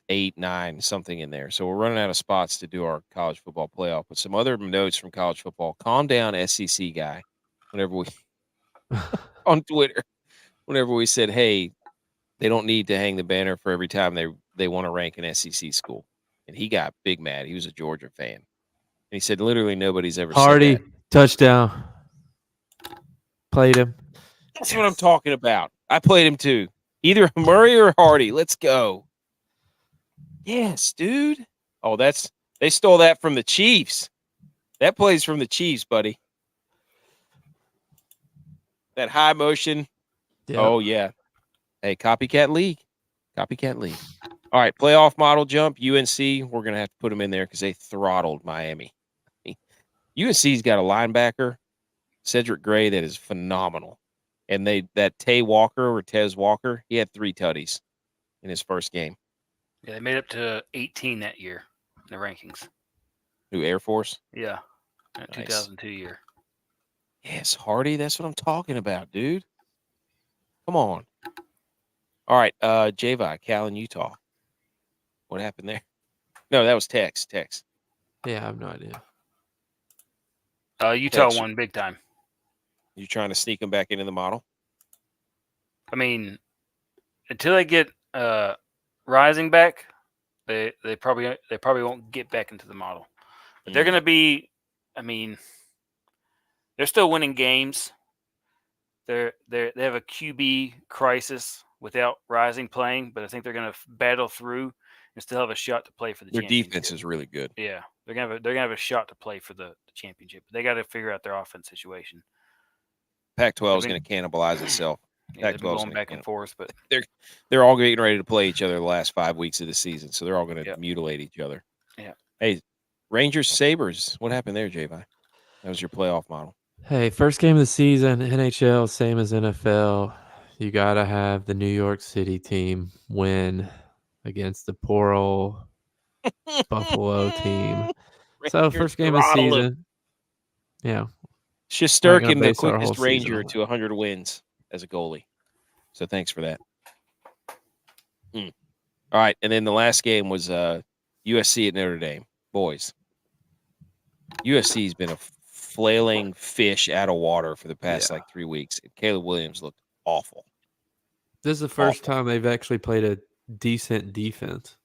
8, 9, something in there. So we're running out of spots to do our college football playoff. But some other notes from college football. Calm down, SEC guy. Whenever we on Twitter, whenever we said, hey, they don't need to hang the banner for every time they want to rank an SEC school. And he got big mad. He was a Georgia fan. And he said literally nobody's ever said that. Touchdown. Played him. That's what I'm talking about. I played him too. Either Murray or Hardy. Let's go. Yes, dude. Oh, they stole that from the Chiefs. That plays from the Chiefs, buddy. That high motion. Yep. Oh, yeah. Hey, copycat league. Copycat league. All right, playoff model jump. UNC, we're going to have to put them in there because they throttled Miami. UNC's got a linebacker, Cedric Gray, that is phenomenal. And that Tez Walker, he had 3 tutties in his first game. Yeah, they made up to 18 that year in the rankings. Who, Air Force? Yeah, that 2002 year. Yes, Hardy, that's what I'm talking about, dude. Come on. All right, Javi, Cal in Utah. What happened there? No, that was Tex. Yeah, I have no idea. Utah won big time. You trying to sneak them back into the model? I mean, until they get Rising back, they probably won't get back into the model. But they're going to be. I mean, they're still winning games. They have a QB crisis without Rising playing, but I think they're going to battle through and still have a shot to play for the championship. Their defense is really good. Yeah, they're gonna have a shot to play for the championship. They got to figure out their offense situation. Pac-12 is going to cannibalize itself. Yeah, Pac-12 going back and forth, but they're all getting ready to play each other the last 5 weeks of the season, so they're all going to mutilate each other. Yeah. Hey, Rangers Sabres, what happened there, Javi? That was your playoff model. Hey, first game of the season, NHL, same as NFL. You got to have the New York City team win against the poor old Buffalo team. So, first game of the season. Yeah. Shesterkin, the quickest Ranger to 100 wins as a goalie. So, thanks for that. All right. And then the last game was USC at Notre Dame. Boys. USC's been a flailing fish out of water for the past 3 weeks. And Caleb Williams looked awful. This is the first time they've actually played a decent defense.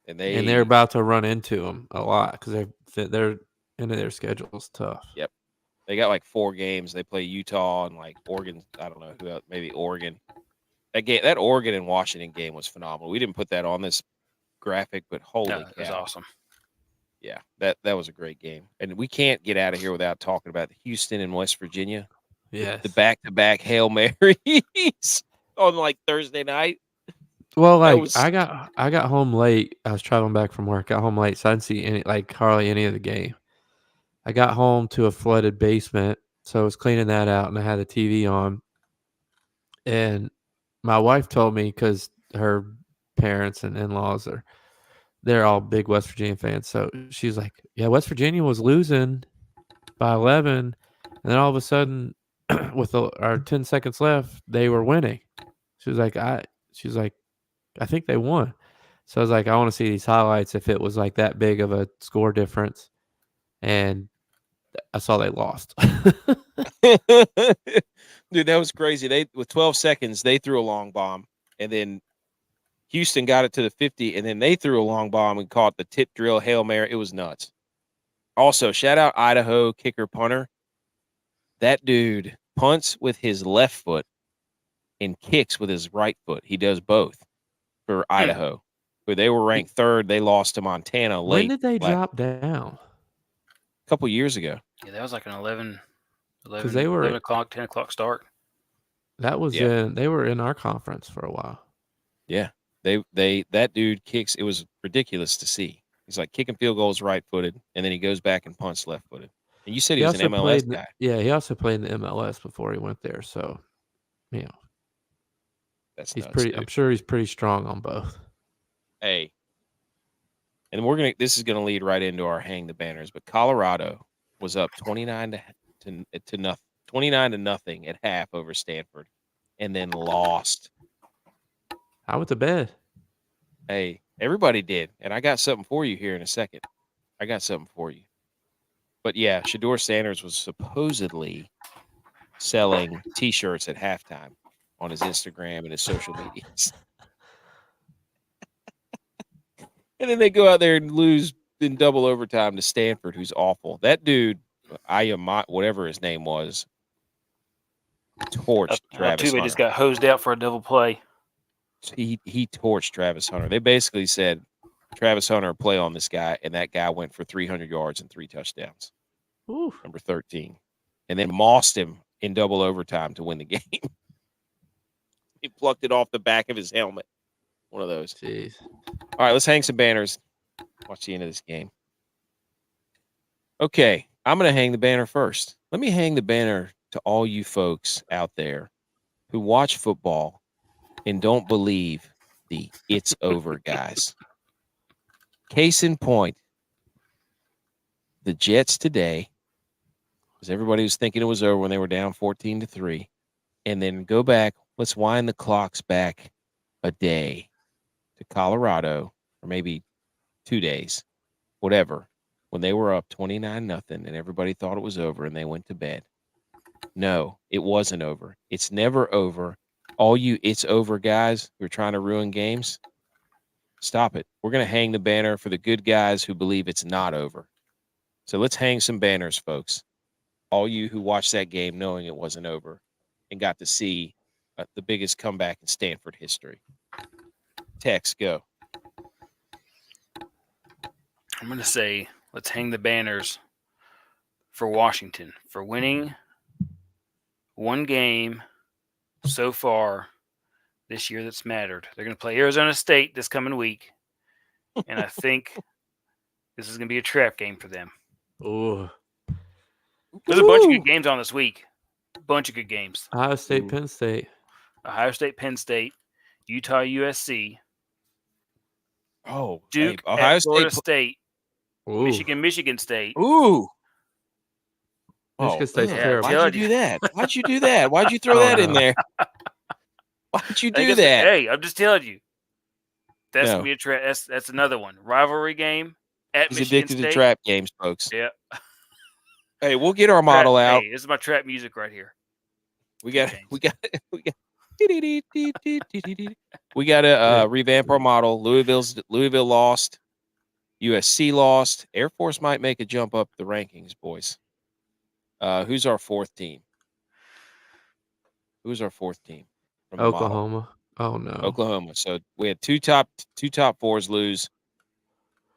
And they're about to run into them a lot because their end of their schedule is tough. Yep. They got like 4 games. They play Utah and like Oregon. I don't know who else, maybe Oregon. That Oregon and Washington game was phenomenal. We didn't put that on this graphic, but holy No, cow. it was awesome. Yeah, that was a great game. And we can't get out of here without talking about Houston and West Virginia. Yes. The back-to-back Hail Marys on like Thursday night. Well, That like was I got home late. I was traveling back from work. Got home late, so I didn't see hardly any of the game. I got home to a flooded basement, so I was cleaning that out, and I had the TV on. And my wife told me, because her parents and in-laws they're all big West Virginia fans. So she's like, "Yeah, West Virginia was losing by 11, and then all of a sudden, with our 10 seconds left, they were winning." She was like, "I think they won." So I was like, "I want to see these highlights if it was like that big of a score difference." And I saw they lost. Dude, that was crazy. They with 12 seconds, they threw a long bomb, and then Houston got it to the 50, and then they threw a long bomb and caught the tip drill Hail Mary. It was nuts. Also, shout out Idaho kicker punter. That dude punts with his left foot and kicks with his right foot. He does both for Idaho. Where they were ranked 3rd, they lost to Montana late. When did they drop down? A couple years ago. Yeah, that was like an 11 they were 11 o'clock, 10 o'clock start. That was they were in our conference for a while. Yeah. That dude kicks. It was ridiculous to see. He's like kicking field goals right-footed, and then he goes back and punts left-footed. And you said he was an MLS guy. He also played in the MLS before he went there. So, That's he's nuts, pretty. dude. I'm sure he's pretty strong on both. Hey, and this is gonna lead right into our hang the banners. But Colorado was up 29 to nothing, 29 to nothing at half over Stanford, and then lost. I went to bed. Hey, everybody did, and I got something for you here in a second. I got something for you. But yeah, Shedeur Sanders was supposedly selling T-shirts at halftime on his Instagram and his social medias. And then they go out there and lose in double overtime to Stanford, who's awful. That dude, whatever his name was, torched Travis Altuve Hunter. just got hosed out for a double play. He torched Travis Hunter. They basically said, Travis Hunter, play on this guy, and that guy went for 300 yards and 3 touchdowns. Ooh. Number 13. And then mossed him in double overtime to win the game. He plucked it off the back of his helmet. One of those. Jeez. All right, let's hang some banners. Watch the end of this game. Okay, I'm going to hang the banner first. Let me hang the banner to all you folks out there who watch football and don't believe the "it's over" guys. Case in point, the Jets today, because everybody was thinking it was over when they were down 14-3, and then go back. Let's wind the clocks back a day to Colorado, or maybe 2 days, whatever, when they were up 29-0 and everybody thought it was over and they went to bed. No, it wasn't over. It's never over. All you "it's over" guys who are trying to ruin games, stop it. We're going to hang the banner for the good guys who believe it's not over. So let's hang some banners, folks. All you who watched that game knowing it wasn't over and got to see the biggest comeback in Stanford history. Tex, go. I'm going to say, let's hang the banners for Washington for winning one game so far this year that's mattered. They're going to play Arizona State this coming week, and I think this is going to be a trap game for them. Ooh. There's a bunch of good games on this week. Bunch of good games. Ohio State, Penn State. Ohio State, Penn State, Utah, USC, Oh, Duke, hey, Ohio at Florida State. State, Ooh. Michigan State. Ooh. Michigan State's terrible. Why'd you do that? Why'd you do that? Why'd you throw that in there? Why'd you do that? Hey, I'm just telling you. That's No. going to be a trap. That's another one. Rivalry game at He's Michigan addicted State. to trap games, folks. Yeah. Hey, we'll get our model out. Hey, this is my trap music right here. We got to revamp our model. Louisville lost. USC lost. Air Force might make a jump up the rankings, boys. Who's our fourth team? Who's our fourth team from the model? Oklahoma. Oh no. Oklahoma. So we had two top fours lose.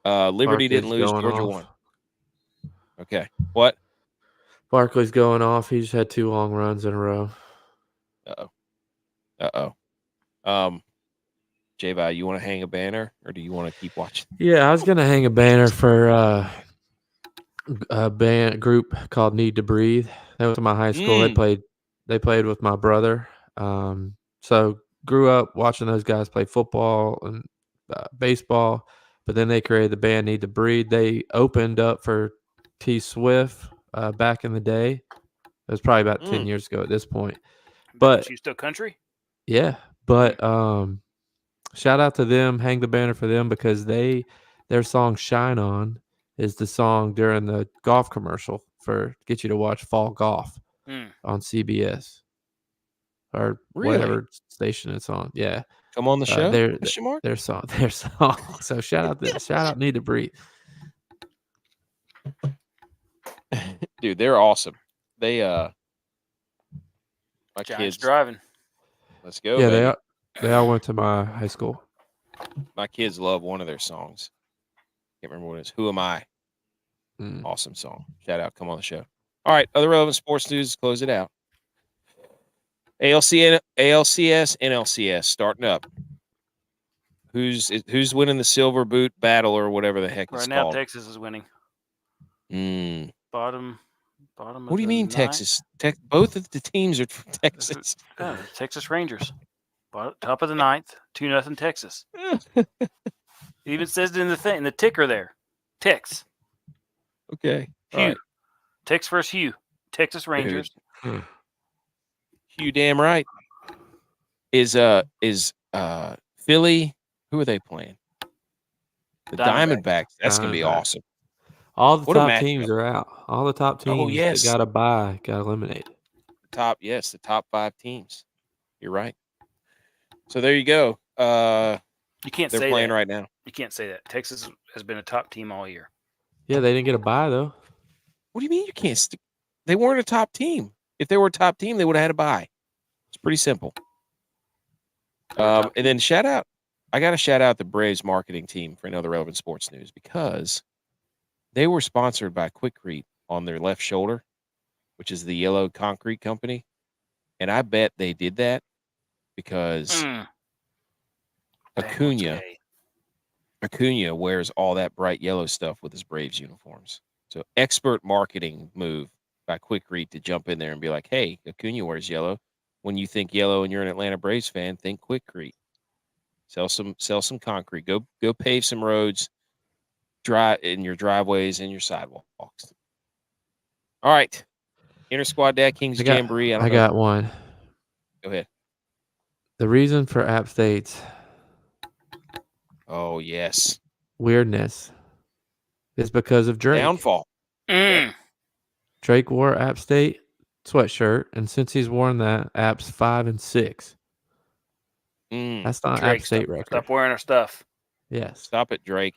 Liberty didn't Barkley's lose. going Georgia off. won. Okay. What? Barkley's going off. He just had 2 long runs in a row. J-Vi, you want to hang a banner or do you want to keep watching? Yeah, I was gonna hang a banner for a band group called Need to Breathe. That was my high school. They played with my brother. So grew up watching those guys play football and baseball. But then they created the band Need to Breathe. They opened up for T Swift back in the day. It was probably about 10 years ago at this point. But you still country? yeah, but shout out to them, hang the banner for them because their song Shine On is the song during the golf commercial for get you to watch fall golf on CBS or whatever station it's on. Yeah. Come on the show. Their song. So shout out Need to Breathe. Dude, they're awesome. They my Giants kids driving. Let's go. Yeah, baby. they all went to my high school. My kids love one of their songs. Can't remember what it is. Who Am I? Awesome song. Shout out. Come on the show. All right. Other relevant sports news. Close it out. ALCS, NLCS starting up. Who's winning the silver boot battle or whatever the heck it's right now, called? Texas is winning. What Bottom. do you mean, Texas? Both of the teams are from Texas. Texas Rangers. Top of the 9th, 2-0 Texas. It even says it in the ticker there. Tex. Okay. Hugh. Right. Tex versus Hugh. Texas Rangers. Hugh, damn right. Is Philly? Who are they playing? The Diamondbacks. That's gonna be awesome. All the top teams are out. All the top teams that got a bye got eliminated. The top 5 teams. You're right. So there you go. You can't say they're playing that. right now. You can't say that. Texas has been a top team all year. Yeah, they didn't get a bye though. What do you mean you can't? They weren't a top team. If they were a top team, they would have had a bye. It's pretty simple. And then I got to shout out the Braves marketing team for another relevant sports news because they were sponsored by Quikrete on their left shoulder, which is the yellow concrete company. And I bet they did that because Acuna wears all that bright yellow stuff with his Braves uniforms. So expert marketing move by Quikrete to jump in there and be like, hey, Acuna wears yellow. When you think yellow and you're an Atlanta Braves fan, think Quikrete. Sell some concrete. Go pave some roads, dry in your driveways and your sidewalks. All right. Inter Squad DraftKings Jamboree. I got one. Go ahead. The reason for App State's weirdness is because of Drake. Downfall. Drake wore App State sweatshirt, and since he's worn that, App's 5-6. That's not Drake, App State record. Stop wearing our stuff. Yes. Stop it, Drake.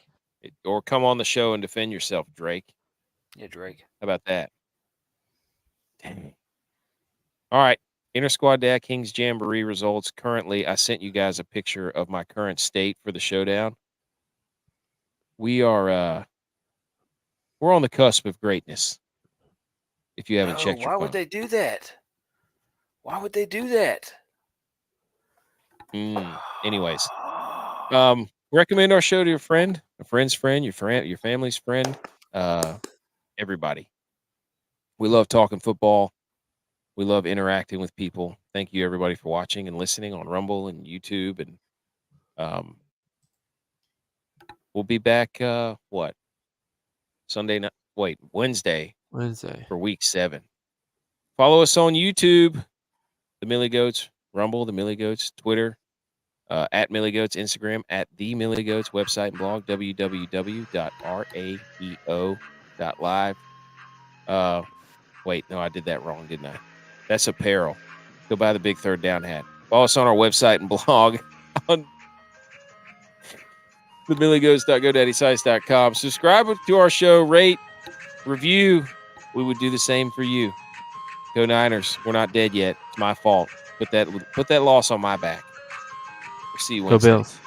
Or come on the show and defend yourself, Drake. Yeah, Drake. How about that? Dang. All right. Inter Squad DraftKings Jamboree results. Currently, I sent you guys a picture of my current state for the showdown. We're on the cusp of greatness. If you haven't checked your phone. Why would they do that? Why would they do that? Anyways, recommend our show to your friend, a friend's friend, your family's friend, everybody. We love talking football. We love interacting with people. Thank you, everybody, for watching and listening on Rumble and YouTube. And we'll be back, Wednesday for week 7. Follow us on YouTube, the Milly Goats, Rumble, the Milly Goats, Twitter, at Milly Goats, Instagram, at the Milly Goats, website and blog, www.radio.live. Wait, no, I did that wrong, didn't I? That's apparel. Go buy the big third down hat. Follow us on our website and blog on themillygoats.godaddysites.com. Subscribe to our show, rate, review, we would do the same for you. Go Niners. We're not dead yet. It's my fault. Put that loss on my back. We'll see you Go Wednesday. Bills.